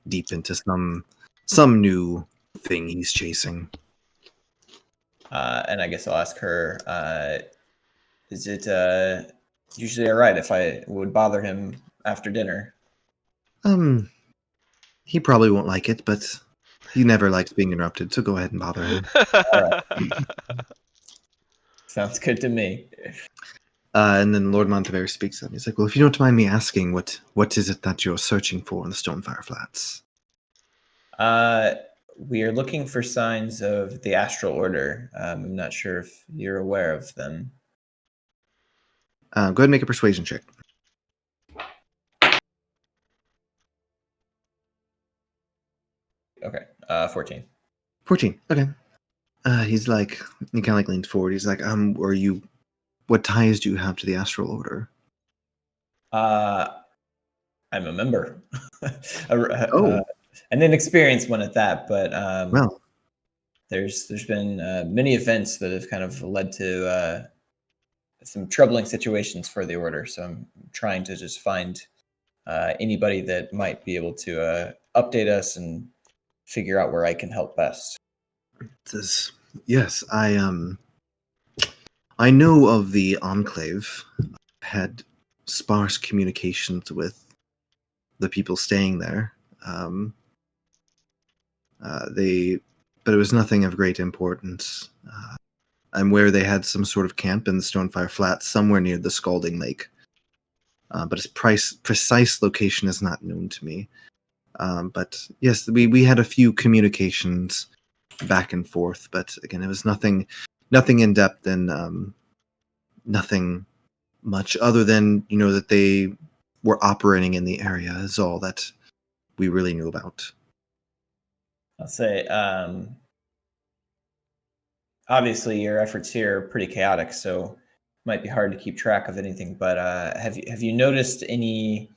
deep into some new thing he's chasing. And I guess I'll ask her, is it usually all right if I would bother him after dinner? He probably won't like it, but he never likes being interrupted, so go ahead and bother him. All right. Sounds good to me. And then Lord Montevere speaks up. He's like, well, if you don't mind me asking, what is it that you're searching for in the Stonefire Flats? We are looking for signs of the Astral Order. I'm not sure if you're aware of them. Go ahead and make a persuasion check. Okay, 14. 14, okay. He kind of like leans forward. He's like, what ties do you have to the Astral Order? I'm a member. An inexperienced one at that, but well, there's been many events that have kind of led to some troubling situations for the Order. So I'm trying to just find anybody that might be able to update us and figure out where I can help best. Yes, I know of the Enclave. Had sparse communications with the people staying there. But it was nothing of great importance. I'm aware they had some sort of camp in the Stonefire Flats somewhere near the Scalding Lake. But its precise location is not known to me. But yes, we had a few communications back and forth, but again, it was nothing in depth and nothing much other than that they were operating in the area is all that we really knew about. I'll say, obviously your efforts here are pretty chaotic, so it might be hard to keep track of anything. But have you noticed any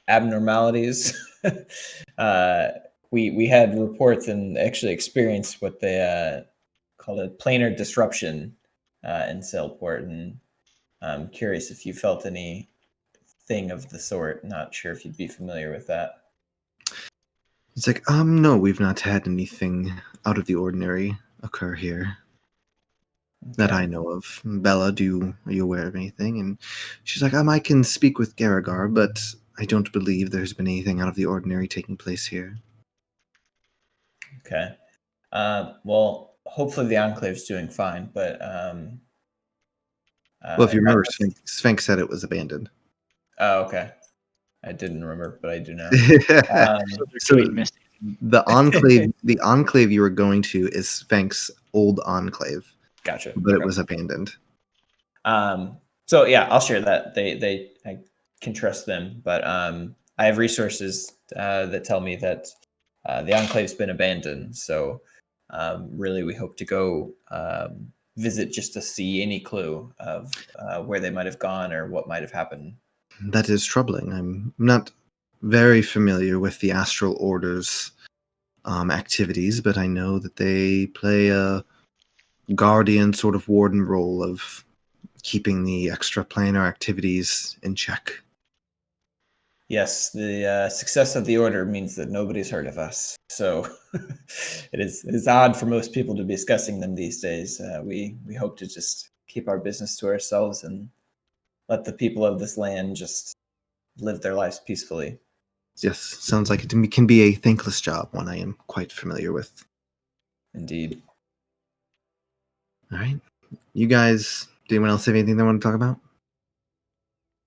abnormalities? We had reports and actually experienced what they called a planar disruption in Sailport, and I'm curious if you felt anything of the sort. Not sure if you'd be familiar with that. It's like, no, we've not had anything out of the ordinary. occur here that I know of. Bella, are you aware of anything? And she's like, I can speak with Garrigar, but I don't believe there's been anything out of the ordinary taking place here. Okay. Well, hopefully the Enclave's doing fine, but Well, if you remember, Sphinx said it was abandoned. Oh, okay. I didn't remember, but I do now. So the enclave you were going to is Sphinx's old enclave. Gotcha. But it was abandoned. So yeah, I'll share that. I can trust them, but I have resources that tell me that the Enclave's been abandoned. So really, we hope to go visit just to see any clue of where they might have gone or what might have happened. That is troubling. I'm not very familiar with the Astral Order's activities, but I know that they play a guardian sort of warden role of keeping the extraplanar activities in check. Yes, the success of the order means that nobody's heard of us. So it's odd for most people to be discussing them these days. We hope to just keep our business to ourselves and let the people of this land just live their lives peacefully. Yes, sounds like it can be a thankless job, one I am quite familiar with. Indeed. All right. You guys, do anyone else have anything they want to talk about?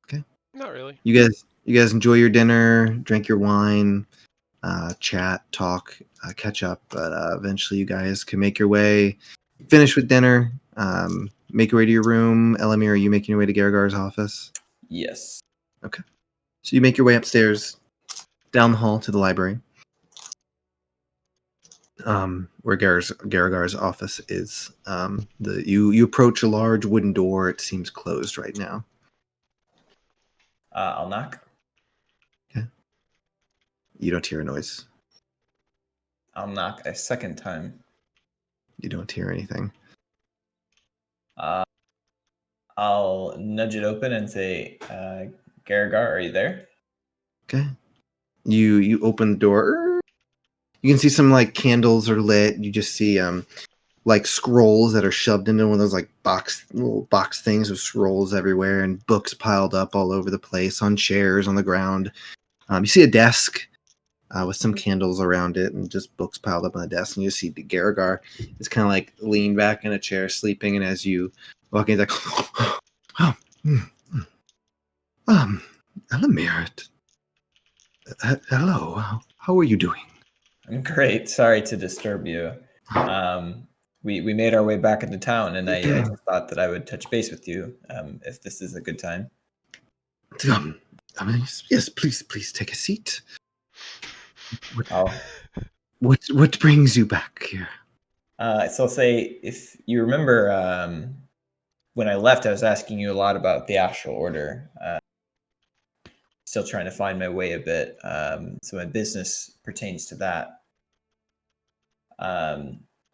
Okay. Not really. You guys enjoy your dinner, drink your wine, chat, talk, catch up, but eventually you guys can make your way, finish with dinner, make your way to your room. Elomir, are you making your way to Garrigar's office? Yes. Okay. So you make your way upstairs, down the hall to the library, where Garrigar's office is. You approach a large wooden door. It seems closed right now. I'll knock. Okay. You don't hear a noise. I'll knock a second time. You don't hear anything. I'll nudge it open and say, Garrigar, are you there? Okay. You open the door. You can see some like candles are lit. You just see like scrolls that are shoved into one of those like little box things with scrolls everywhere and books piled up all over the place on chairs on the ground. You see a desk with some candles around it and just books piled up on the desk. And you see the Garrigar is kind of like leaned back in a chair sleeping. And as you walk in, he's like, Elomir, hello. How are you doing? I'm great. Sorry to disturb you. We made our way back into town, and I just thought that I would touch base with you if this is a good time. Yes, please take a seat. Oh. What brings you back here? So I'll say, if you remember, when I left, I was asking you a lot about the Astral Order. Still trying to find my way a bit. So my business pertains to that.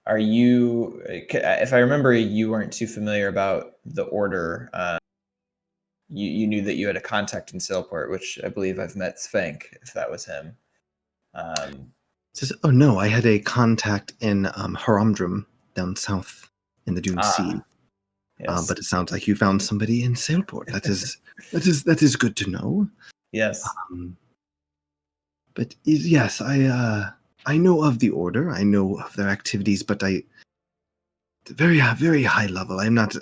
Are you, if I remember, you weren't too familiar about the order. You knew that you had a contact in Sailport, which I believe I've met Sphinx, if that was him. Says, oh no, I had a contact in Haramdrum down south in the Dune Sea. Yes. But it sounds like you found somebody in Sailport. That is good to know. Yes. But yes, I know of the order. I know of their activities, but very high level. I'm not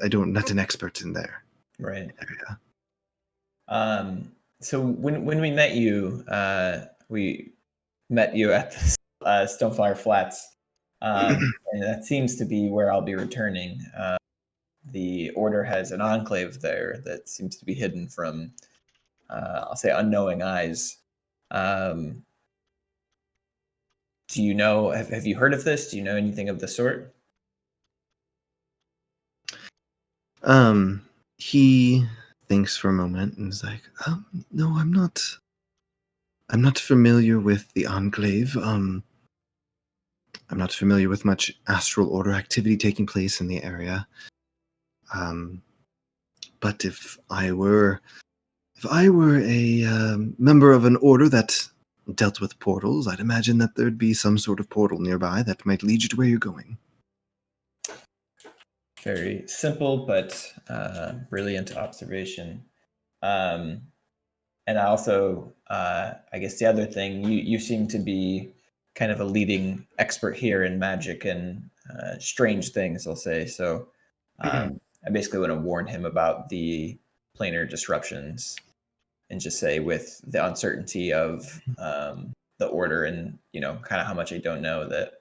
an expert in there. Right. Area. So when we met you, we met you at the Stonefire Flats, and that seems to be where I'll be returning. The order has an enclave there that seems to be hidden from, I'll say, unknowing eyes. Do you know? Have you heard of this? Do you know anything of the sort? He thinks for a moment and is like, no, I'm not familiar with the Enclave. I'm not familiar with much Astral Order activity taking place in the area. But if I were a member of an order that dealt with portals, I'd imagine that there'd be some sort of portal nearby that might lead you to where you're going. Very simple, but brilliant observation. And I also, I guess the other thing, you seem to be kind of a leading expert here in magic and strange things, I'll say. So I basically want to warn him about the planar disruptions and just say with the uncertainty of the order and, kind of how much I don't know that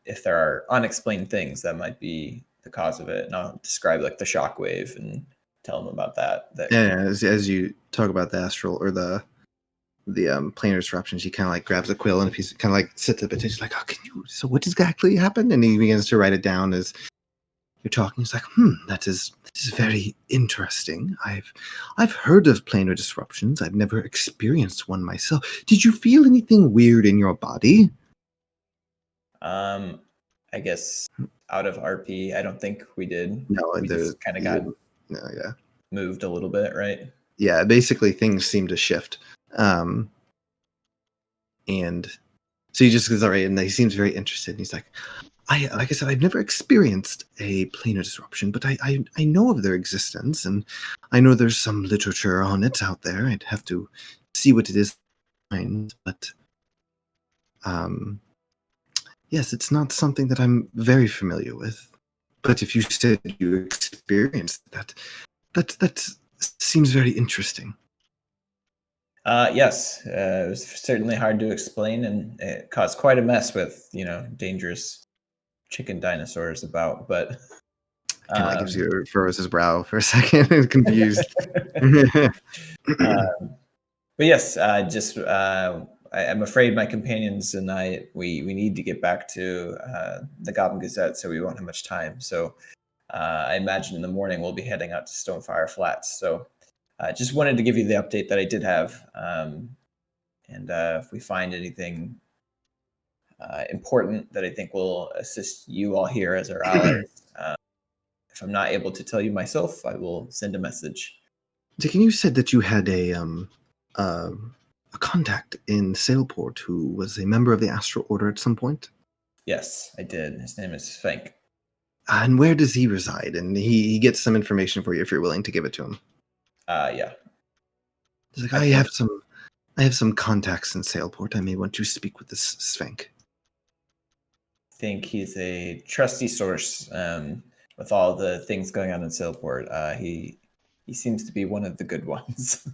if there are unexplained things that might be the cause of it. And I'll describe like the shockwave and tell him about that. Yeah, as you talk about the astral or the planar disruptions, he kind of like grabs a quill and he's kind of like sits up and he's like, so what exactly happened? And he begins to write it down as you're talking. He's like, that is very interesting. I've heard of planar disruptions. I've never experienced one myself. Did you feel anything weird in your body? I guess out of RP, I don't think we did. No, we just kind of got moved a little bit, right? Yeah, basically things seem to shift. And so he just goes, all right, and he seems very interested. And he's like I said, I've never experienced a planar disruption, but I know of their existence, and I know there's some literature on it out there. I'd have to see what it is, but yes, it's not something that I'm very familiar with. But if you said you experienced that seems very interesting. Yes, it was certainly hard to explain, and it caused quite a mess with dangerous chicken dinosaurs about. But kind of like gives you furrows his brow for a second, confused. But yes, I'm afraid my companions and we need to get back to the Goblin Gazette, so we won't have much time. So I imagine in the morning we'll be heading out to Stonefire Flats. So I just wanted to give you the update that I did have. And if we find anything important that I think will assist you all here as our allies, if I'm not able to tell you myself, I will send a message. Dickin, you said that you had a contact in Sailport who was a member of the Astral Order at some point? Yes, I did. His name is Svenk. And where does he reside? And he gets some information for you if you're willing to give it to him. Yeah. He's like, I have some contacts in Sailport. I may want to speak with this Svenk. I think he's a trusty source with all the things going on in Sailport. He seems to be one of the good ones.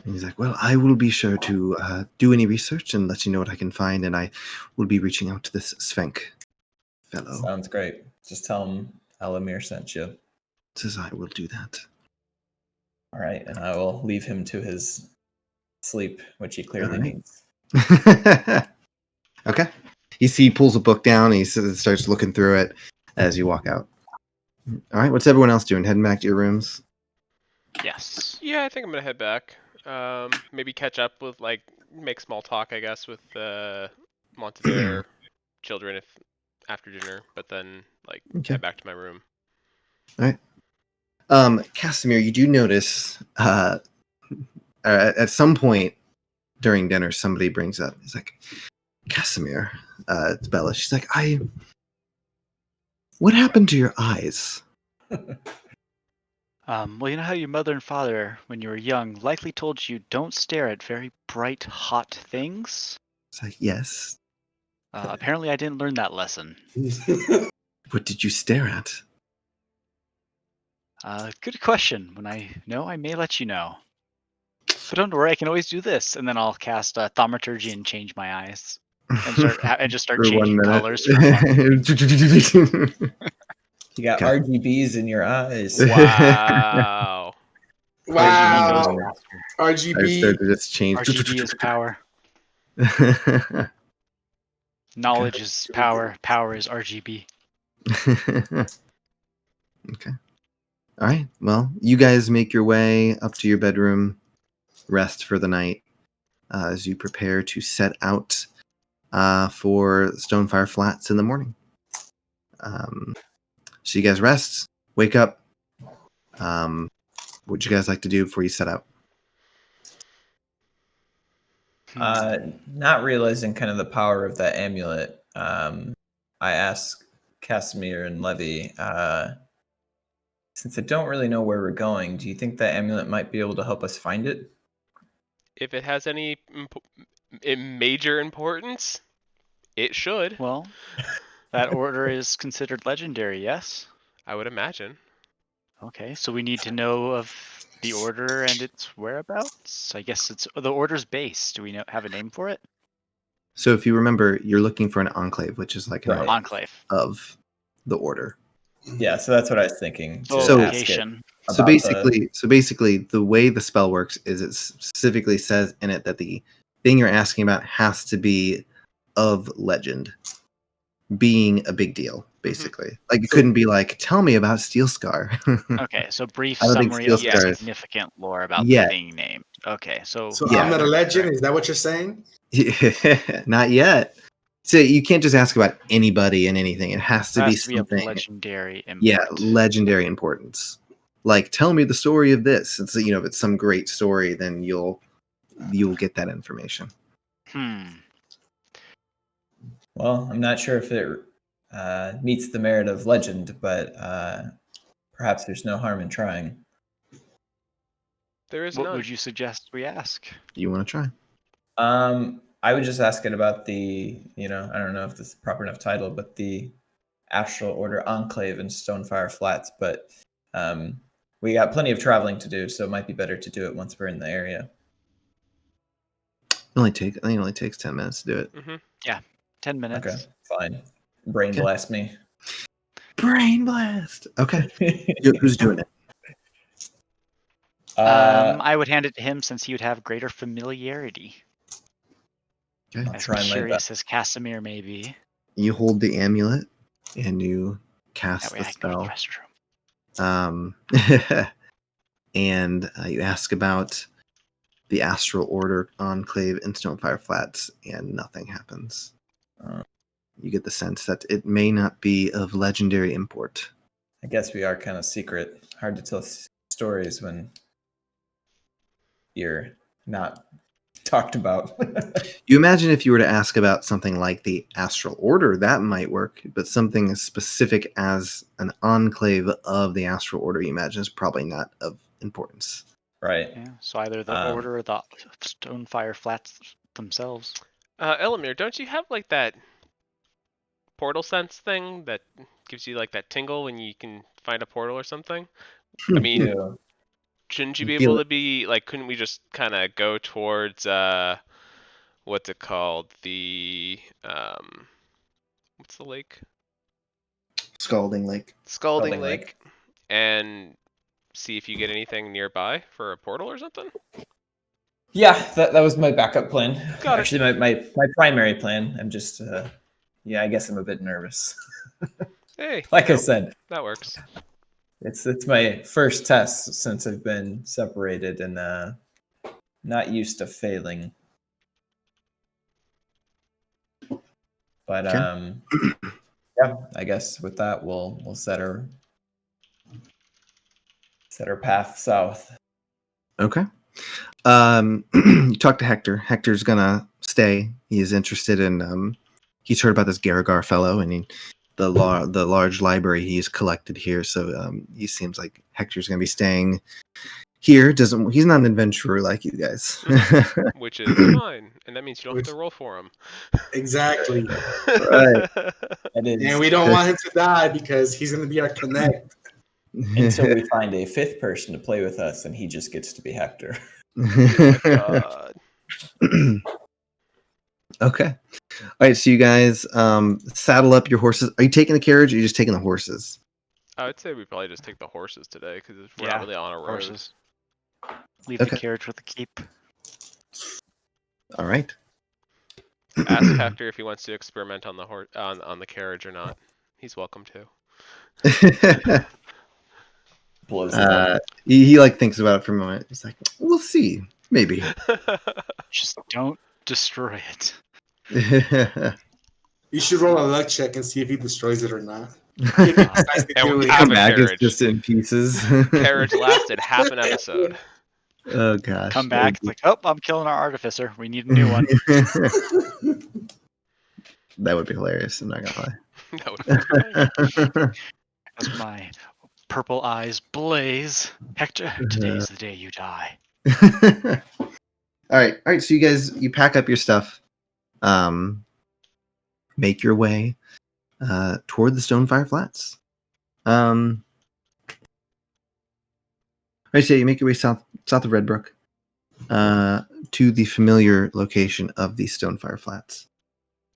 And he's like, well, I will be sure to do any research and let you know what I can find, and I will be reaching out to this Svenk fellow. Sounds great. Just tell him Elomir sent you. Says I will do that. All right, and I will leave him to his sleep, which he clearly needs. Okay. He pulls a book down, and he starts looking through it as you walk out. All right, what's everyone else doing? Heading back to your rooms? Yes. Yeah, I think I'm gonna head back. Maybe catch up with make small talk, I guess, with Montevere children if after dinner, but then head back to my room. All right. Casimir, you do notice at some point during dinner, somebody brings up, he's like, Casimir, it's Bella. She's like, what happened to your eyes? Well, you know how your mother and father, when you were young, likely told you don't stare at very bright, hot things? It's like, yes. Apparently I didn't learn that lesson. What did you stare at? Good question. When I know, I may let you know. But don't worry, I can always do this. And then I'll cast Thaumaturgy and change my eyes. And just start changing colors for fun. You got RGBs in your eyes. Wow. Wow. RGB. Just change. RGB is power. Knowledge is power. Power is RGB. Okay. All right. Well, you guys make your way up to your bedroom, rest for the night as you prepare to set out for Stonefire Flats in the morning. So you guys rest, wake up. What would you guys like to do before you set out? Not realizing kind of the power of that amulet, I ask Casimir and Levy. Since I don't really know where we're going, do you think that amulet might be able to help us find it? If it has any major importance, it should. Well, that order is considered legendary, yes? I would imagine. Okay, so we need to know of the order and its whereabouts. I guess it's the order's base. Do we have a name for it? So if you remember, you're looking for an enclave, which is like an Right. Enclave. of the order. Yeah, so that's what I was thinking. So So- ask it location. So about basically, the way the spell works is it specifically says in it that the thing you're asking about has to be of legend, being a big deal. Basically, like it couldn't be like, tell me about Steel Scar. Okay, so brief I don't think summary Steel of the Scar is- significant lore about Yeah. the thing named. Okay, so So Yeah. I'm not a legend. Is that what you're saying? Not yet. So you can't just ask about anybody and anything. It has to it be has to be of something. legendary import. Yeah, legendary importance. Like, tell me the story of this. It's if it's some great story, then you'll get that information. Well, I'm not sure if it meets the merit of legend, but perhaps there's no harm in trying. There is What none. would you suggest we ask? You want to try? I would just ask it about the, I don't know if this is the proper enough title, but the Astral Order Enclave in Stonefire Flats. But we got plenty of traveling to do, so it might be better to do it once we're in the area. I think it only takes 10 minutes to do it. 10 minutes. Okay, fine. Brain Okay. blast me. Brain blast. Okay. Who's doing it? I would hand it to him since he would have greater familiarity. Okay. I'll As try my curious as Casimir may be. You hold the amulet and you That cast way the I can go to the spell. restroom. And you ask about the Astral Order Enclave in Stonefire Flats, and nothing happens. You get the sense that it may not be of legendary import. I guess we are kind of secret. Hard to tell stories when you're not talked about. You imagine if you were to ask about something like the Astral Order, that might work, but something as specific as an enclave of the Astral Order, you imagine, is probably not of importance. Right. Yeah, so either the order or the Stonefire Flats themselves. Elomir, don't you have like that portal sense thing that gives you like that tingle when you can find a portal or something? I mean, Yeah. shouldn't you You be feel able it. to be like? Couldn't we just kind of go towards what's it called? The what's the lake? Scalding Lake. Scalding Scalding Lake, Lake. and see if you get anything nearby for a portal or something. Yeah, that was my backup plan. Got it. Actually, my primary plan. I'm just, I guess I'm a bit nervous. Hey, Like I said, that works. it's my first test since I've been separated and not used to failing. But Okay. yeah, I guess with that we'll set our path south. Okay. You talk to Hector. Hector's gonna stay. He's interested in he's heard about this Garrigar fellow and the large library he's collected here. So he seems like Hector's gonna be staying here. He's not an adventurer like you guys. Which is fine, and that means you don't have to roll for him. Exactly. Right. That is And we don't want him to die because he's going to be our connect. until we find a fifth person to play with us, and he just gets to be Hector. God. Okay. All right. So you guys saddle up your horses. Are you taking the carriage or are you just taking the horses? I would say we probably just take the horses today because we're Yeah, not really on a road. Horses. Leave Okay. the carriage with the keep. All right. Ask Hector if he wants to experiment on the on the carriage or not. He's welcome to. Blows it up. he like thinks about it for a moment. He's like, we'll see. Maybe. Just don't destroy it. You should roll a luck check and see if he destroys it or not. If he decides to And do we it. have Come a back, it's carriage. just in pieces. Carriage lasted half an episode. Oh gosh. Come back. It's like, oh, I'm killing our artificer. We need a new one. That would be hilarious. I'm not gonna That would have been funny. As my purple eyes blaze, Hector, today's the day you die. All right. So you pack up your stuff, make your way toward the Stonefire Flats. So you make your way south of Redbrook to the familiar location of the Stonefire Flats.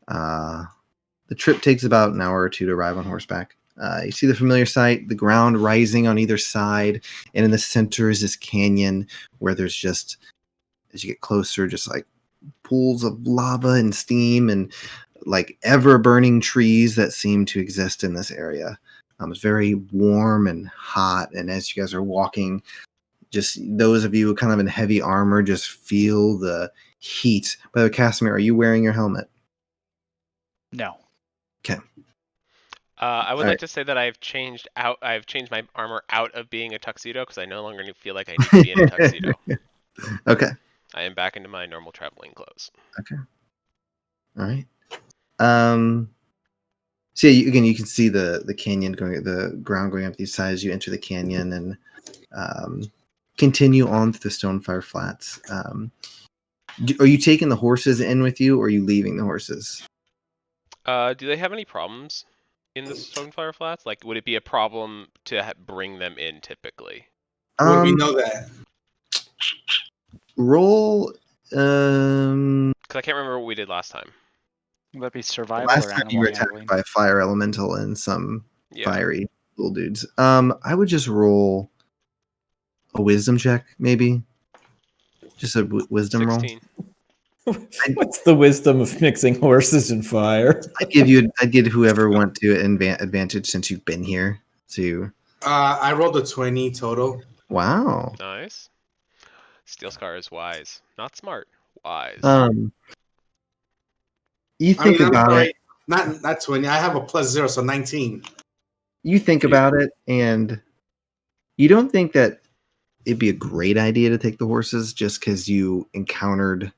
The trip takes about an hour or two to arrive on horseback. You see the familiar sight, the ground rising on either side, and in the center is this canyon where there's just, as you get closer, just like pools of lava and steam and like ever burning trees that seem to exist in this area. It's very warm and hot, and as you guys are walking, just those of you kind of in heavy armor just feel the heat. By the way, Casimir, are you wearing your helmet? No. Okay. I would like to say that I've changed my armor out of being a tuxedo because I no longer feel like I need to be in a tuxedo. Okay. I am back into my normal traveling clothes. Okay. All right. So yeah, you can see the canyon the ground going up these sides. You enter the canyon and continue on through the Stonefire Flats. Are you taking the horses in with you, or are you leaving the horses? Do they have any problems in the Stonefire Flats? Like, would it be a problem to bring them in typically? Would we know that? Roll. Because I can't remember what we did last time. Would that be survival Last or time animal you were handling? attacked by a fire elemental and some Yeah. fiery little dudes. I would just roll a wisdom check, maybe. Just a wisdom 16. roll. What's the wisdom of mixing horses and fire? I'd give whoever want to advantage since you've been here. So I rolled a 20 total. wow. Nice. Steel Scar is wise, not smart. Wise. You think about it. Not 20. I have a +0, so 19. You think about it, and you don't think that it'd be a great idea to take the horses just because you encountered.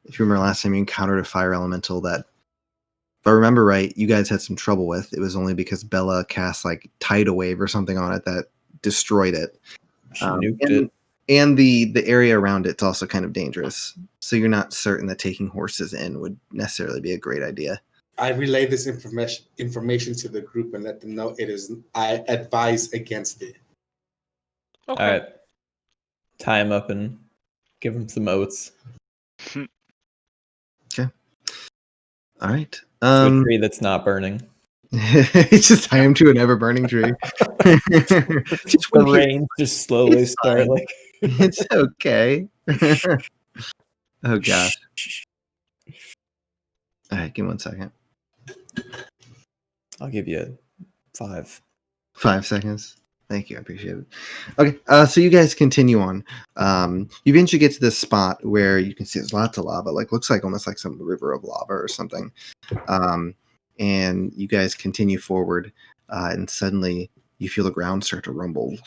If you remember last time, you encountered a fire elemental that, if I remember right, you guys had some trouble with. It was only because Bella cast like tidal wave or something on it that destroyed it. She nuked it. And the area around it's also kind of dangerous. So you're not certain that taking horses in would necessarily be a great idea. I relay this information to the group and let them know I advise against it. Okay. All right. Tie him up and give him some oats. Okay. All right. To a tree that's not burning. It's just tie him to an ever-burning tree. Just the rain just slowly start like. It's okay. Oh gosh. All right, give me 1 second. I'll give you 5. 5 seconds. Thank you, I appreciate it. Okay, so you guys continue on. You eventually get to this spot where you can see there's lots of lava. Like looks like almost like some river of lava or something. And you guys continue forward, and suddenly you feel the ground start to rumble.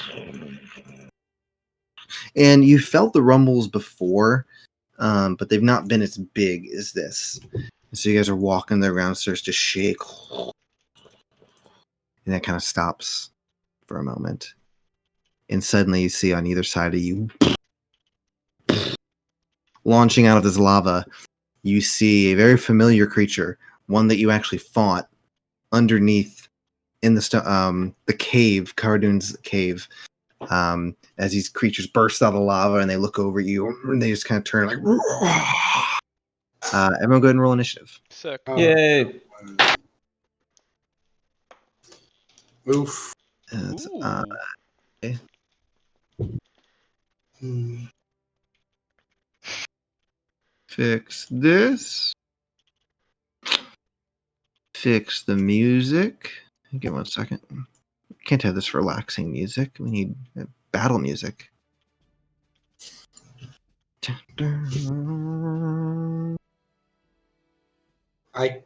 And you felt the rumbles before, but they've not been as big as this. So you guys are walking, the ground starts to shake, and that kind of stops for a moment. And suddenly you see on either side of you, launching out of this lava, you see a very familiar creature, one that you actually fought underneath in the cave, Cardoon's cave. As these creatures burst out of the lava and they look over you and they just kind of turn like, everyone go ahead and roll initiative. Sick. Yay. Oof. Okay. Fix this. Fix the music. Give 1 second. Can't have this relaxing music. We need battle music. I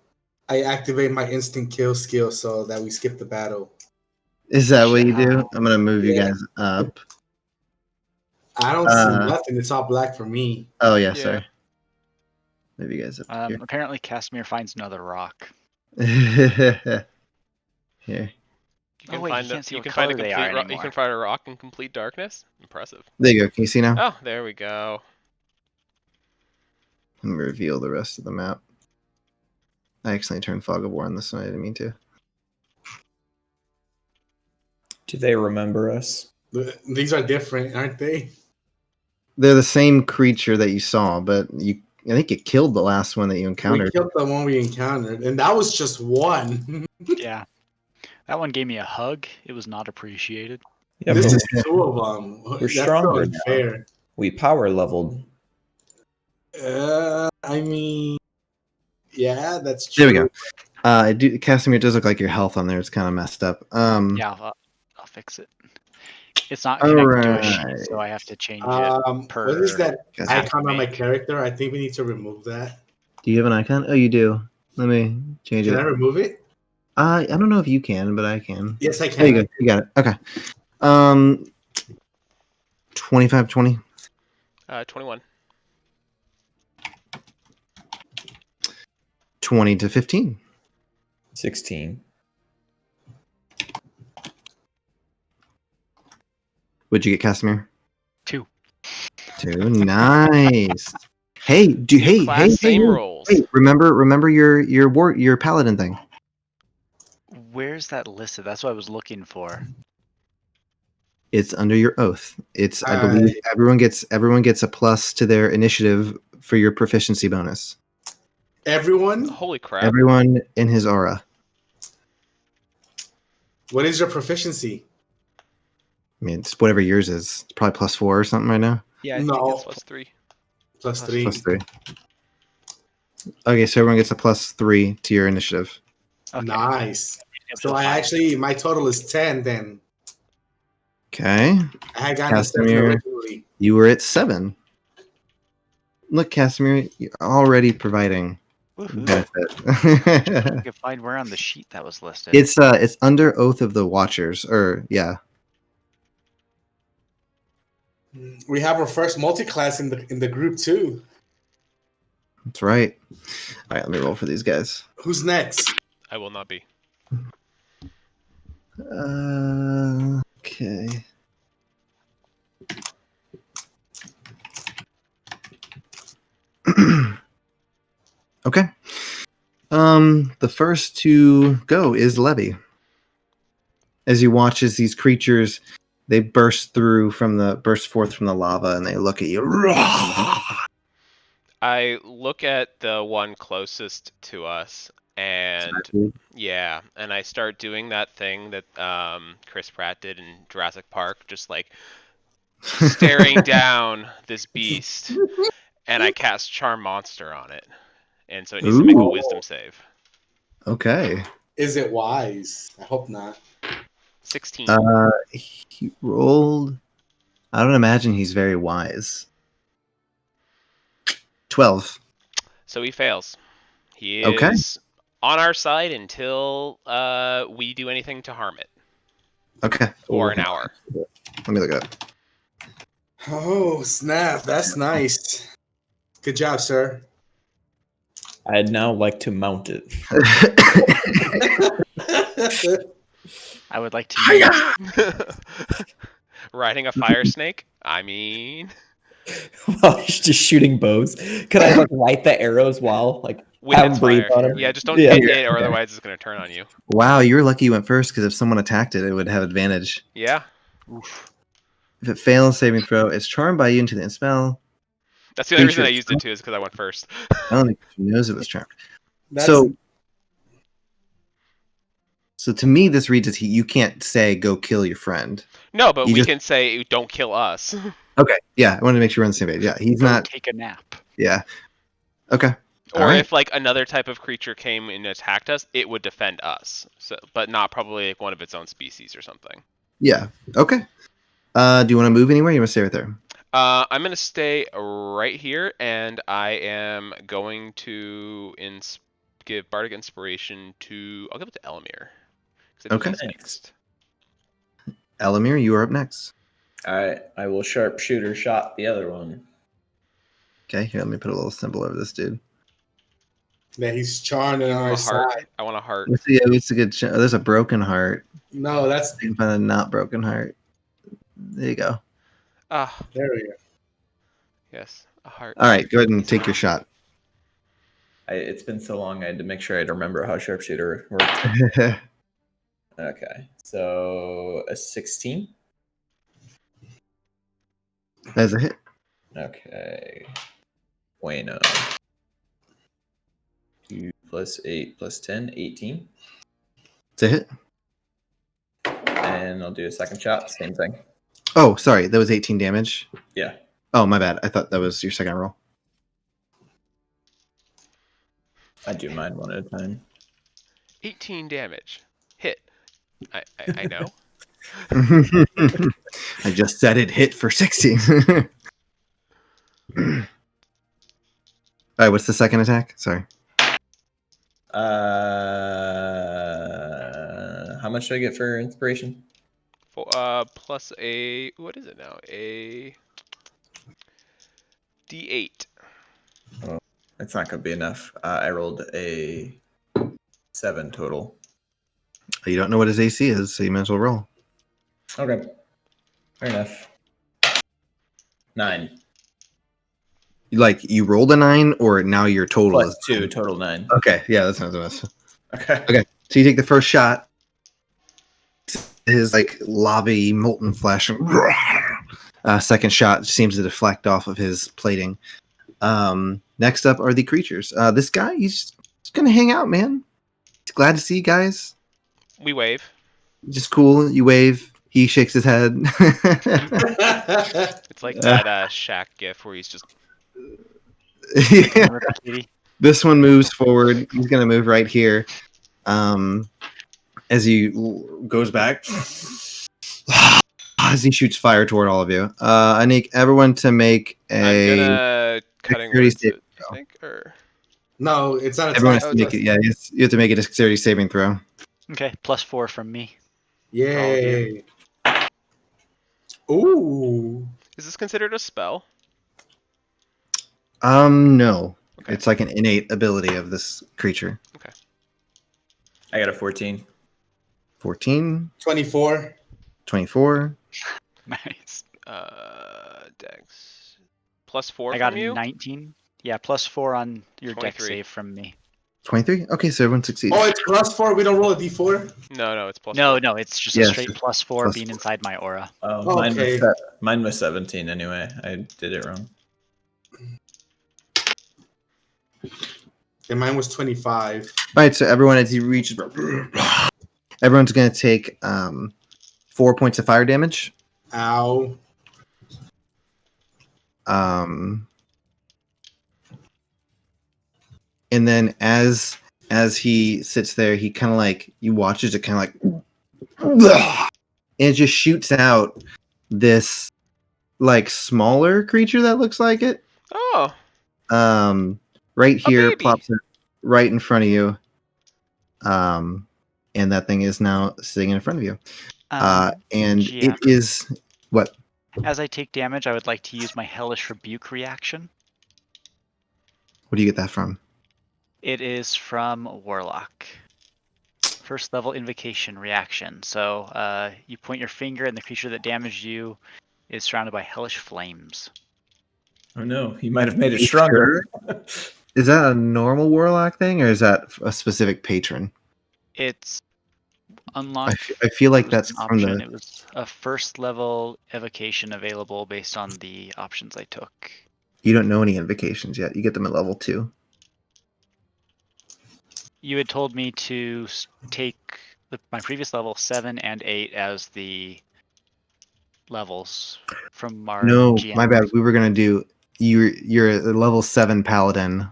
activate my instant kill skill so that we skip the battle. Is that what you do? I'm gonna move you guys up. I don't see nothing. It's all black for me. Oh yeah, sorry. Move you guys up here. Apparently, Casimir finds another rock. Here. You can wait, find you can't see you what can find a color they complete are you anymore. can find a rock in complete darkness. Impressive. There you go. Can you see now? Oh, there we go. Let me reveal the rest of the map. I accidentally turned Fog of War on this one. I didn't mean to. Do they remember us? These are different, aren't they? They're the same creature that you saw, but I think it killed the last one that you We encountered. killed the one we encountered, and that was just one. Yeah. That one gave me a hug. It was not appreciated. Yeah, This but is two of them. we're That's so stronger now. unfair. We power leveled. I mean, yeah, that's true. There we go. Casimir, it does look like your health on there. It's kind of messed up. Yeah, I'll fix it. It's not All connected to a right. sheet, so I have to change it per. What is that Casimir. icon on my character? I think we need to remove that. Do you have an icon? Oh, you do. Let me change Can it. I remove it? I don't know if you can, but I can. Yes, I There you can. go. You got it. Okay. 25, 20. 21. 20 to 15. 16. What'd you get, Casimir? 2. 2. Nice. Hey, Same rolls. Hey, remember your paladin thing. Where's that listed? That's what I was looking for. It's under your oath. I believe everyone gets a plus to their initiative for your proficiency bonus. Everyone? Holy crap. Everyone in his aura. What is your proficiency? I mean, it's whatever yours is. It's probably +4 or something right now. Yeah, I No. think it's +3. +3. +3. Okay, so everyone gets a +3 to your initiative. Okay. Nice. So Fine. my total is 10 then. Okay. I had gotten a 7 Casimir, originally. you were at 7. Look, Casimir, you're already providing Woohoo. benefit. I can find where on the sheet that was listed. It's under Oath of the Watchers, or yeah. We have our first multi-class in the group too. That's right. All right, let me roll for these guys. Who's next? I will not be. Okay. Okay. The first to go is Levy. As you watch as these creatures, they burst forth from the lava, and they look at you. I look at the one closest to us, and yeah, and I start doing that thing that Chris Pratt did in Jurassic Park, just like staring down this beast, and I cast Charm Monster on it, and so it needs to make a Wisdom save. Okay. Is it wise? I hope not. 16. He rolled. I don't imagine he's very wise. 12. So he fails. He Okay. is on our side until we do anything to harm it. Okay. For an hour. Let me look it up. Oh, snap. That's nice. Good job, sir. I'd now like to mount it. I would like to use Riding a fire snake? I mean... While he's just shooting bows. Can I like light the arrows while like with have its him breathe fire. on him? Yeah, just don't hit it or otherwise it's going to turn on you. Wow, you're lucky you went first, because if someone attacked it, it would have advantage. Yeah. Oof. If it fails saving throw, it's charmed by you into the end spell. That's the only reason I used it too, is because I went first. I don't think she knows it was charmed. That's, So to me, this reads as you can't say go kill your friend. No, but You we just- can say don't kill us. Okay, yeah, I wanted to make sure we're on the same page. Yeah, he's Go not. take a nap. Yeah. Okay. Or All right. if like another type of creature came and attacked us, it would defend us. So, but not probably like one of its own species or something. Yeah. Okay. Do you want to move anywhere? You want to stay right there? I'm gonna stay right here, and I am going to give Bardic Inspiration to. I'll give it to Elomir. 'Cause I think Okay. he's next. Elomir, you are up next. All right, I will sharpshooter shot the other one. Okay, here, let me put a little symbol over this dude. That he's charmed on our side. I want a heart. What's a good? There's a broken heart. No, that's You can find a not broken heart. There you go. Ah, there we go. yes, a heart. All right, go ahead and take your shot. It's been so long, I had to make sure I'd remember how sharpshooter works. Okay, so a 16. That's a hit. Okay. Bueno. 2 plus 8 plus 10, 18. It's a hit. And I'll do a second shot, same thing. Oh, sorry, that was 18 damage. Yeah. Oh, my bad. I thought that was your second roll. I do mine one at a time. 18 damage. Hit. I know. I just said it hit for 16. All right, what's the second attack? Sorry. How much do I get for inspiration? Plus a, what is it now? A D8. Oh, it's not going to be enough. I rolled a 7 total. You don't know what his AC is, so you might as well roll. Okay. Fair enough. 9. Like, you rolled a 9, or now your total Plus is 2, total 9. Okay, yeah, that's not the best. Okay. So you take the first shot. His like lava molten flesh. Second shot seems to deflect off of his plating. Next up are the creatures. This guy, he's gonna hang out, man. He's glad to see you guys. We wave. Just cool. You wave. He shakes his head. It's like that Shaq gif where he's just. Yeah. This one moves forward. He's gonna move right here. As he goes back, as he shoots fire toward all of you. I need everyone to make a. I'm gonna cutting words, I think, or. No, it's not. Everyone has to make it. Yeah, you have to make a dexterity saving throw. Okay, +4 from me. Yay! Ooh. Is this considered a spell? No. Okay. It's like an innate ability of this creature. Okay. I got a 14. 14, 24. 24. Nice. Dex. +4 I got from a you? 19. Yeah, +4 on your dex 23. save from me. 23? Okay, so everyone succeeds. Oh, it's +4. We don't roll a d4. No, it's +4. No, it's just a straight +4 being +4. inside my aura. Oh, Okay. mine was 17 anyway. I did it wrong. And mine was 25. All right, so everyone, as he reaches, everyone's going to take 4 points of fire damage. Ow. And then as he sits there, he kind of like, you watches it kind of like, and it just shoots out this like smaller creature that looks like it. Oh. Right here, baby. plops it right in front of you. And that thing is now sitting in front of you. And GM. it is what? As I take damage, I would like to use my Hellish Rebuke reaction. What do you get that from? It is from Warlock. First level invocation reaction. So you point your finger and the creature that damaged you is surrounded by hellish flames. Oh no, you might have made it stronger. Is that a normal warlock thing, or is that a specific patron? It's unlocked. I feel like that's an from option. the. It was a first level evocation available based on the options I took. You don't know any invocations yet. You get them at level 2. You had told me to take my previous level 7 and 8 as the levels from our No, GM. my bad. We were gonna do you're a level 7 paladin,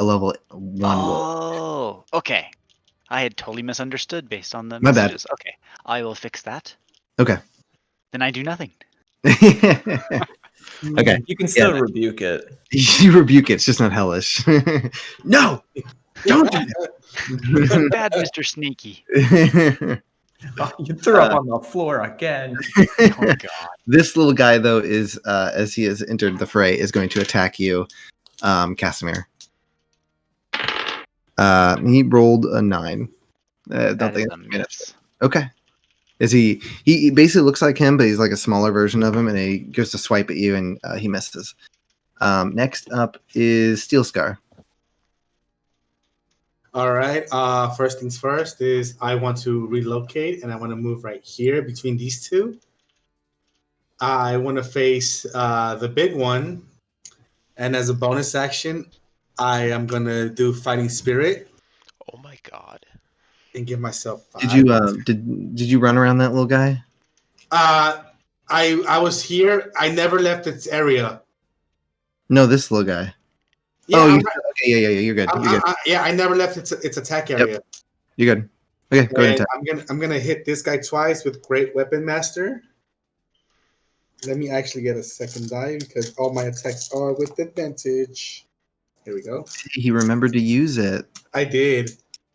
a level 1 wolf. Oh, okay. I had totally misunderstood based on the My bad. messages. Okay, I will fix that. Okay. Then I do nothing. Okay. You can still rebuke it. You rebuke it. It's just not hellish. No, don't do that. Bad Mr. Sneaky. Oh, you threw up on the floor again. Oh god. This little guy, though, is as he has entered the fray, is going to attack you, Casimir. He rolled a 9. That Don't is think a it's minutes. miss. Okay. Is he basically looks like him, but he's like a smaller version of him, and he goes to swipe at you, and he misses. Next up is Steel Scar. All right. First things first is I want to relocate, and I want to move right here between these two. I want to face the big one, and as a bonus action, I am gonna do Fighting Spirit Oh my god. and give myself 5. Did you run around that little guy? I was here. I never left its area. No, this little guy. Yeah, Oh, I'm, okay, yeah, you're good. You're good. yeah. I never left its attack area. You're good. Okay, go ahead and And attack. I'm gonna hit this guy twice with Great Weapon Master. Let me actually get a second die because all my attacks are with advantage. Here we go. He remembered to use it. I did.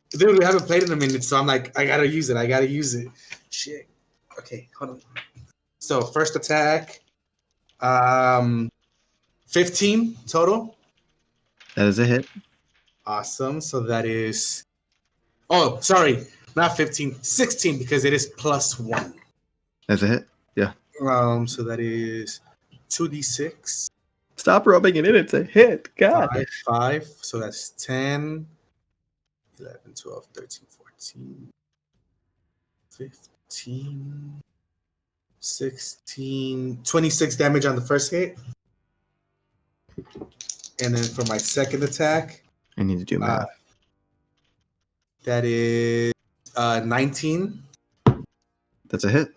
Dude, we haven't played in a minute, so I'm like, I gotta use it. Shit. Okay, hold on. So first attack, 15 total. That is a hit. Awesome. So that is, oh, sorry, not 15, 16 because it is +1. That's a hit. Yeah. So that is 2d6. Stop rubbing it in. It's a hit. God. 5. So that's 10, 11, 12, 13, 14, 15, 16, 26 damage on the first hit. And then for my second attack, I need to do math. that is 19. That's a hit.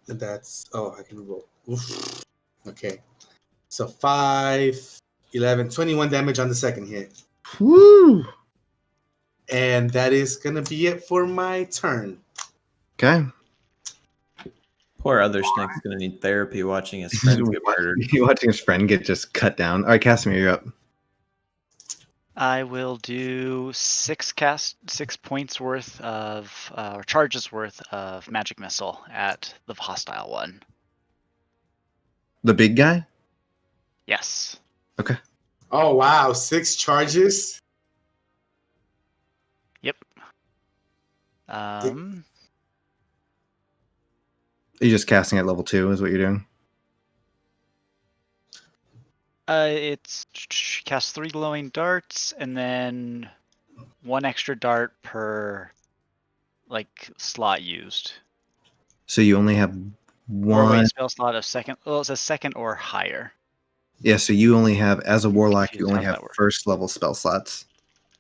And that's, I can roll. Oof. Okay. So 5, 11, 21 damage on the second hit. Woo! And that is going to be it for my turn. Okay. Poor other snake's gonna need therapy watching his friends get murdered. You're watching his friend get just cut down. All right, Casimir, you're up. I will do 6 points worth of or charges worth of magic missile at the hostile one. The big guy? Yes. Okay. Oh, wow. 6 charges? Yep. You're just casting at level 2 is what you're doing? It's cast 3 glowing darts and then 1 extra dart per slot used. So you only have Or one. wait, spell slot of second. Well, it says second or higher. Yeah, so you only have, as a warlock, you Confused only how have that works. first level spell slots.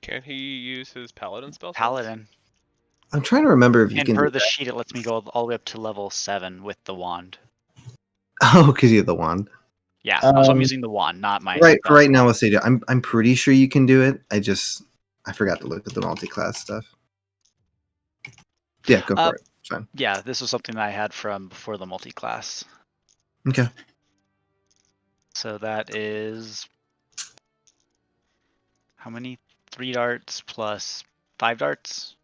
Can't he use his paladin spell? Paladin. I'm trying to remember if you And can. per Do the that. sheet, it lets me go all the way up to level 7 with the wand. Oh, because you have the wand. Yeah, so I'm using the wand, not my. Right, spell right now, slot. let's say I'm pretty sure you can do it. I forgot to look at the multi-class stuff. Yeah, go for it. It's fine. Yeah, this was something that I had from before the multi-class. Okay. So that is how many? 3 darts plus 5 darts.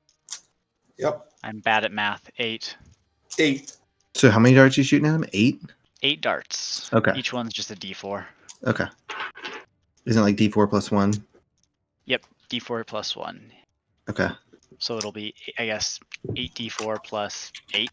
Yep. I'm bad at math. 8. 8. So how many darts you shooting at him? 8? 8 darts. Okay. Each one's just a D4. Okay. Isn't it like D4 plus 1? Yep, D4 plus 1. Okay. So it'll be, I guess, 8d4 plus 8.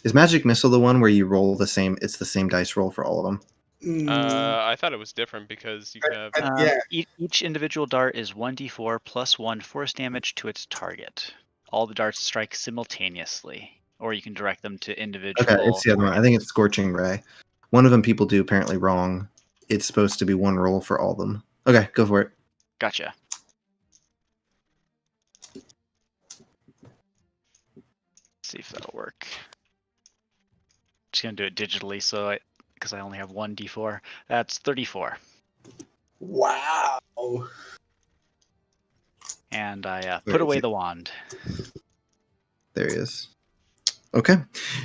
Is Magic Missile the one where you roll the same? It's the same dice roll for all of them. I thought it was different because you can have. Yeah. Each individual dart is 1d4 plus 1 force damage to its target. All the darts strike simultaneously, or you can direct them to individual. Okay, it's the other one. I think it's Scorching Ray. One of them people do apparently wrong. It's supposed to be one roll for all of them. Okay, go for it. Gotcha. See if that'll work. Just gonna do it digitally, so because I only have 1d4. That's 34. Wow. And I Where put is away he? the wand. There he is. Okay.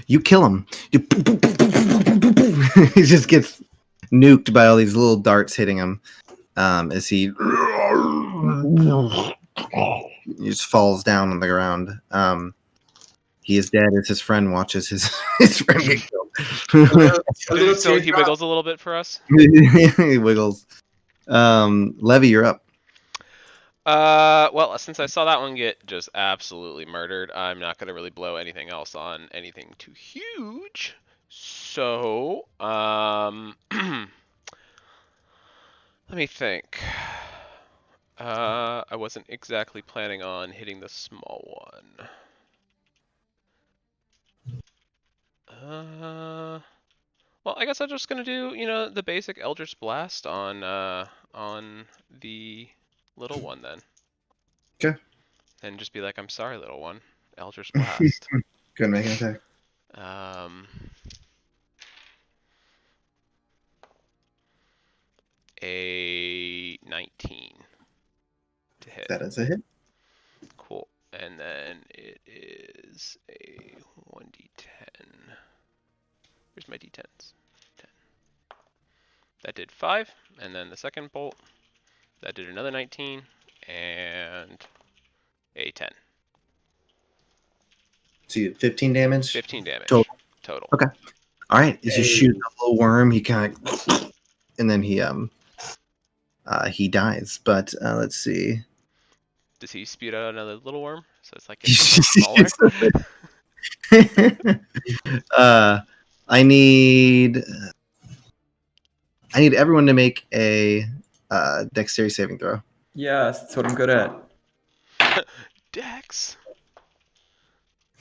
You kill him. He just gets nuked by all these little darts hitting him as he just falls down on the ground. He is dead as his friend watches his friend get killed. So he wiggles a little bit for us. He wiggles. Levy, you're up. Well, since I saw that one get just absolutely murdered, I'm not gonna really blow anything else on anything too huge. So, let me think. I wasn't exactly planning on hitting the small one. Well, I guess I'm just gonna do, the basic Eldritch Blast on the little one then. Okay. And just be like, I'm sorry, little one. Eldritch Blast. Go and make an attack. A 19 to hit. That is a hit. Cool. And then it is a 1d10. Where's my d10s? 10. That did 5. And then the second bolt, that did another 19. And a 10. So you did 15 damage? 15 damage. Total. Okay. All right. As you shoot the little worm, he kind of... And then he dies. But let's see. Does he spew out another little worm? So it's like it's smaller. I need everyone to make a dexterity saving throw. Yes, that's what I'm good at. Dex.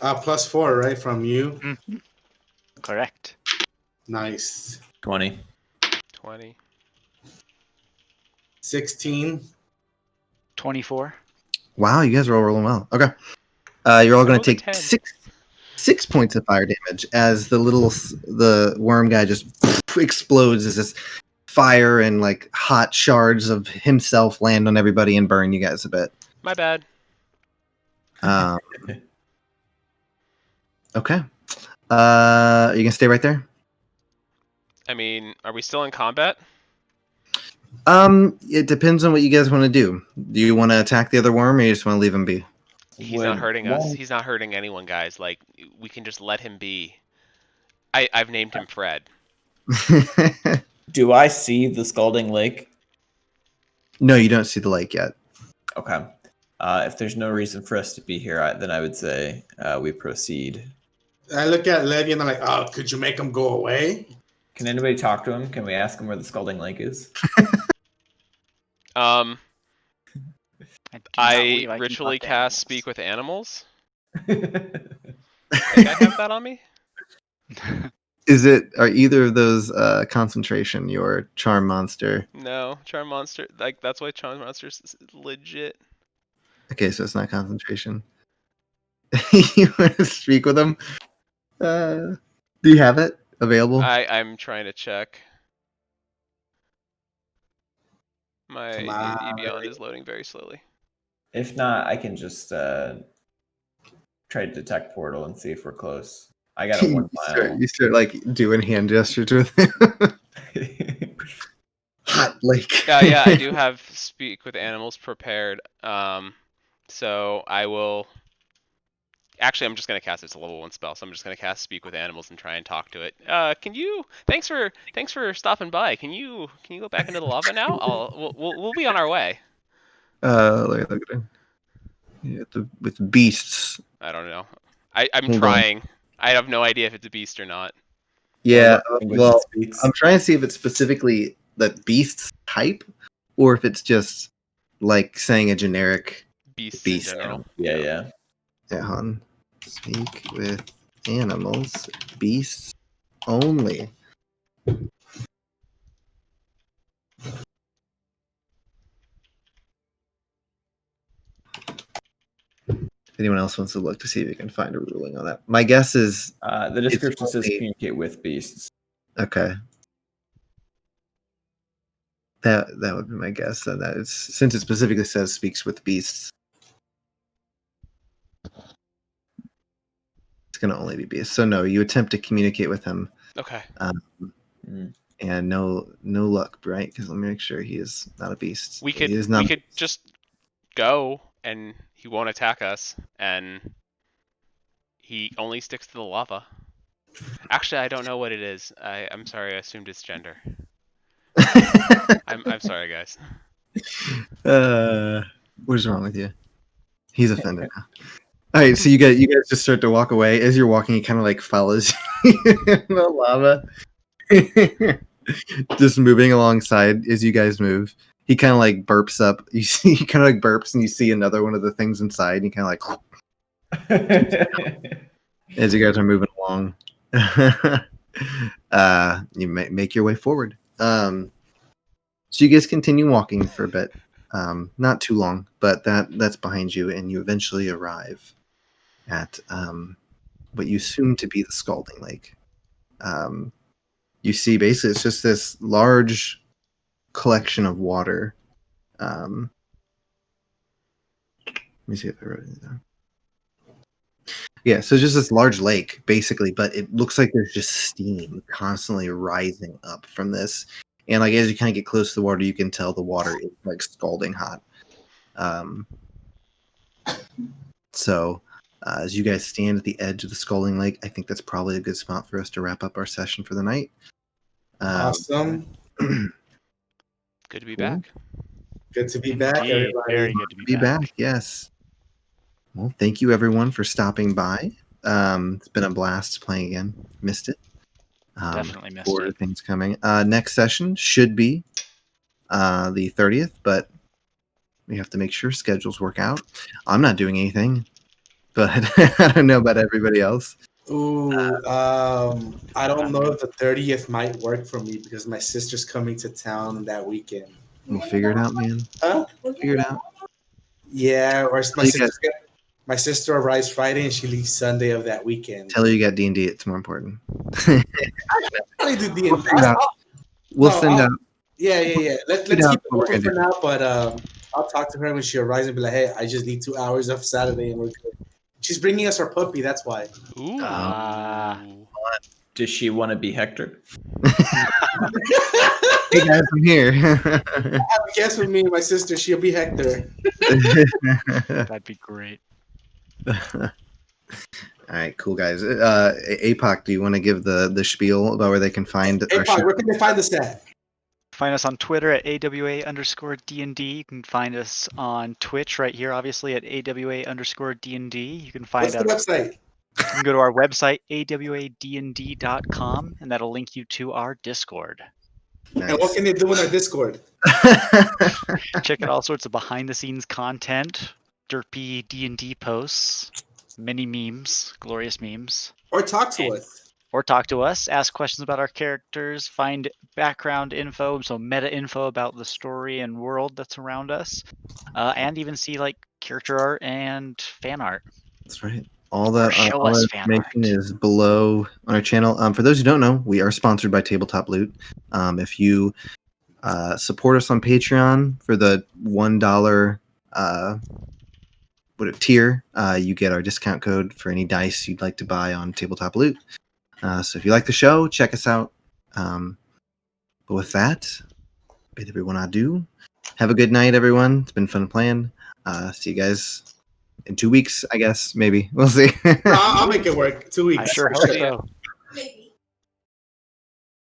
+4, right, from you? Mm-hmm. Correct. Nice. 20. 20. 16. 24. Wow, you guys are all rolling well. Okay. You're all going to take 6 points of fire damage as the worm guy just explodes as this fire and like hot shards of himself land on everybody and burn you guys a bit. My bad. Okay. You can stay right there? I mean, are we still in combat? It depends on what you guys want to do. Do you want to attack the other worm or you just want to leave him be? He's not hurting us. He's not hurting anyone, guys. Like, we can just let him be. I've named him Fred. Do I see the Scalding Lake? No, you don't see the lake yet. Okay. If there's no reason for us to be here, then I would say we proceed. I look at Levy and I'm like, oh, could you make him go away? Can anybody talk to him? Can we ask him where the Scalding Lake is? I ritually cast Speak with Animals. I think I have that on me. Are either of those concentration, your charm monster? No, charm monster. Like, that's why charm monster is legit. Okay, so it's not concentration. You want to speak with him? Do you have it available? I'm trying to check. My D&D Beyond is loading very slowly. If not, I can just try to detect portal and see if we're close. I got a 1 mile. You start like doing hand gestures with him. Hot lake. Yeah, I do have Speak with Animals prepared. So I will. Actually, I'm just gonna cast it. It's a level 1 spell, so I'm just gonna cast Speak with Animals and try and talk to it. Can you? Thanks for stopping by. Can you go back into the lava now? We'll be on our way. Look at it. Yeah, with beasts. I don't know. I'm trying. I have no idea if it's a beast or not. Yeah, well, I'm trying to see if it's specifically the beast's type, or if it's just like saying a generic beast. In general. Yeah. Yeah, hon. Speak with animals, beasts only. Anyone else wants to look to see if you can find a ruling on that? My guess is the description says communicate with beasts. Okay. That would be my guess. Then that is, since it specifically says speaks with beasts, it's gonna only be beasts. So no, you attempt to communicate with him. Okay. And no luck, right? Because let me make sure he is not a beast. We could just go and he won't attack us, and he only sticks to the lava. Actually, I don't know what it is. I'm sorry, I assumed it's gender. I'm sorry, guys. What is wrong with you? He's offended now. All right, so you guys just start to walk away. As you're walking, he kind of like follows in the lava, just moving alongside as you guys move. He kind of like burps up. You see, he kind of like burps, and you see another one of the things inside. And he kind of like as you guys are moving along. You make your way forward. So you guys continue walking for a bit. Not too long, but that's behind you, and you eventually arrive at what you assume to be the Scalding Lake. You see, basically, it's just this large collection of water. Let me see if I wrote it down. Yeah, so it's just this large lake, basically, but it looks like there's just steam constantly rising up from this. And like as you kind of get close to the water, you can tell the water is like scalding hot. So as you guys stand at the edge of the Scalding Lake, I think that's probably a good spot for us to wrap up our session for the night. Awesome. Good to be back. Good to be back, Indeed, everybody. very good to be back. Yes. Well, thank you everyone for stopping by. It's been a blast playing again. Missed it. Definitely missed Forward to it. things coming. Next session should be the 30th, but we have to make sure schedules work out. I'm not doing anything, but I don't know about everybody else. Ooh, I don't know if the 30th might work for me because my sister's coming to town that weekend. We'll figure it out, man. Huh? Figure it out. Yeah, or Tell you guys- my sister arrives Friday and she leaves Sunday of that weekend. Tell her you got D&D. It's more important. I only do D&D. We'll figure it out. We'll send out. Yeah. Let's Figure out keep it what we're open gonna for now, but I'll talk to her when she arrives and be like, hey, I just need 2 hours of Saturday and we're good. She's bringing us our puppy, that's why. Ooh. Does she want to be Hector? Hey guys, I'm here. I guess with me and my sister, she'll be Hector. That'd be great. All right, cool guys. APOC, do you want to give the spiel about where they can find Hey, our Pog, show? where can they find us at? Find us on Twitter at AWA_DND. You can find us on Twitch right here, obviously, at AWA_DND. You can find What's the website? You can go to our website, awadnd.com, and that'll link you to our Discord. Nice. And what can they do in our Discord? Check out all sorts of behind-the-scenes content, derpy D&D posts, mini memes, glorious memes. Or talk to us. Or talk to us, ask questions about our characters, find background info, so meta info about the story and world that's around us, and even see like character art and fan art. That's right. All the show all us the fan information art. is below on our channel. For those who don't know, we are sponsored by Tabletop Loot. If you support us on Patreon for the $1 tier, you get our discount code for any dice you'd like to buy on Tabletop Loot. So if you like the show, check us out. But with that, bid everyone adieu. Have a good night, everyone. It's been fun playing. See you guys in 2 weeks, I guess. Maybe. We'll see. I'll make it work. 2 weeks. I sure For hope sure. so.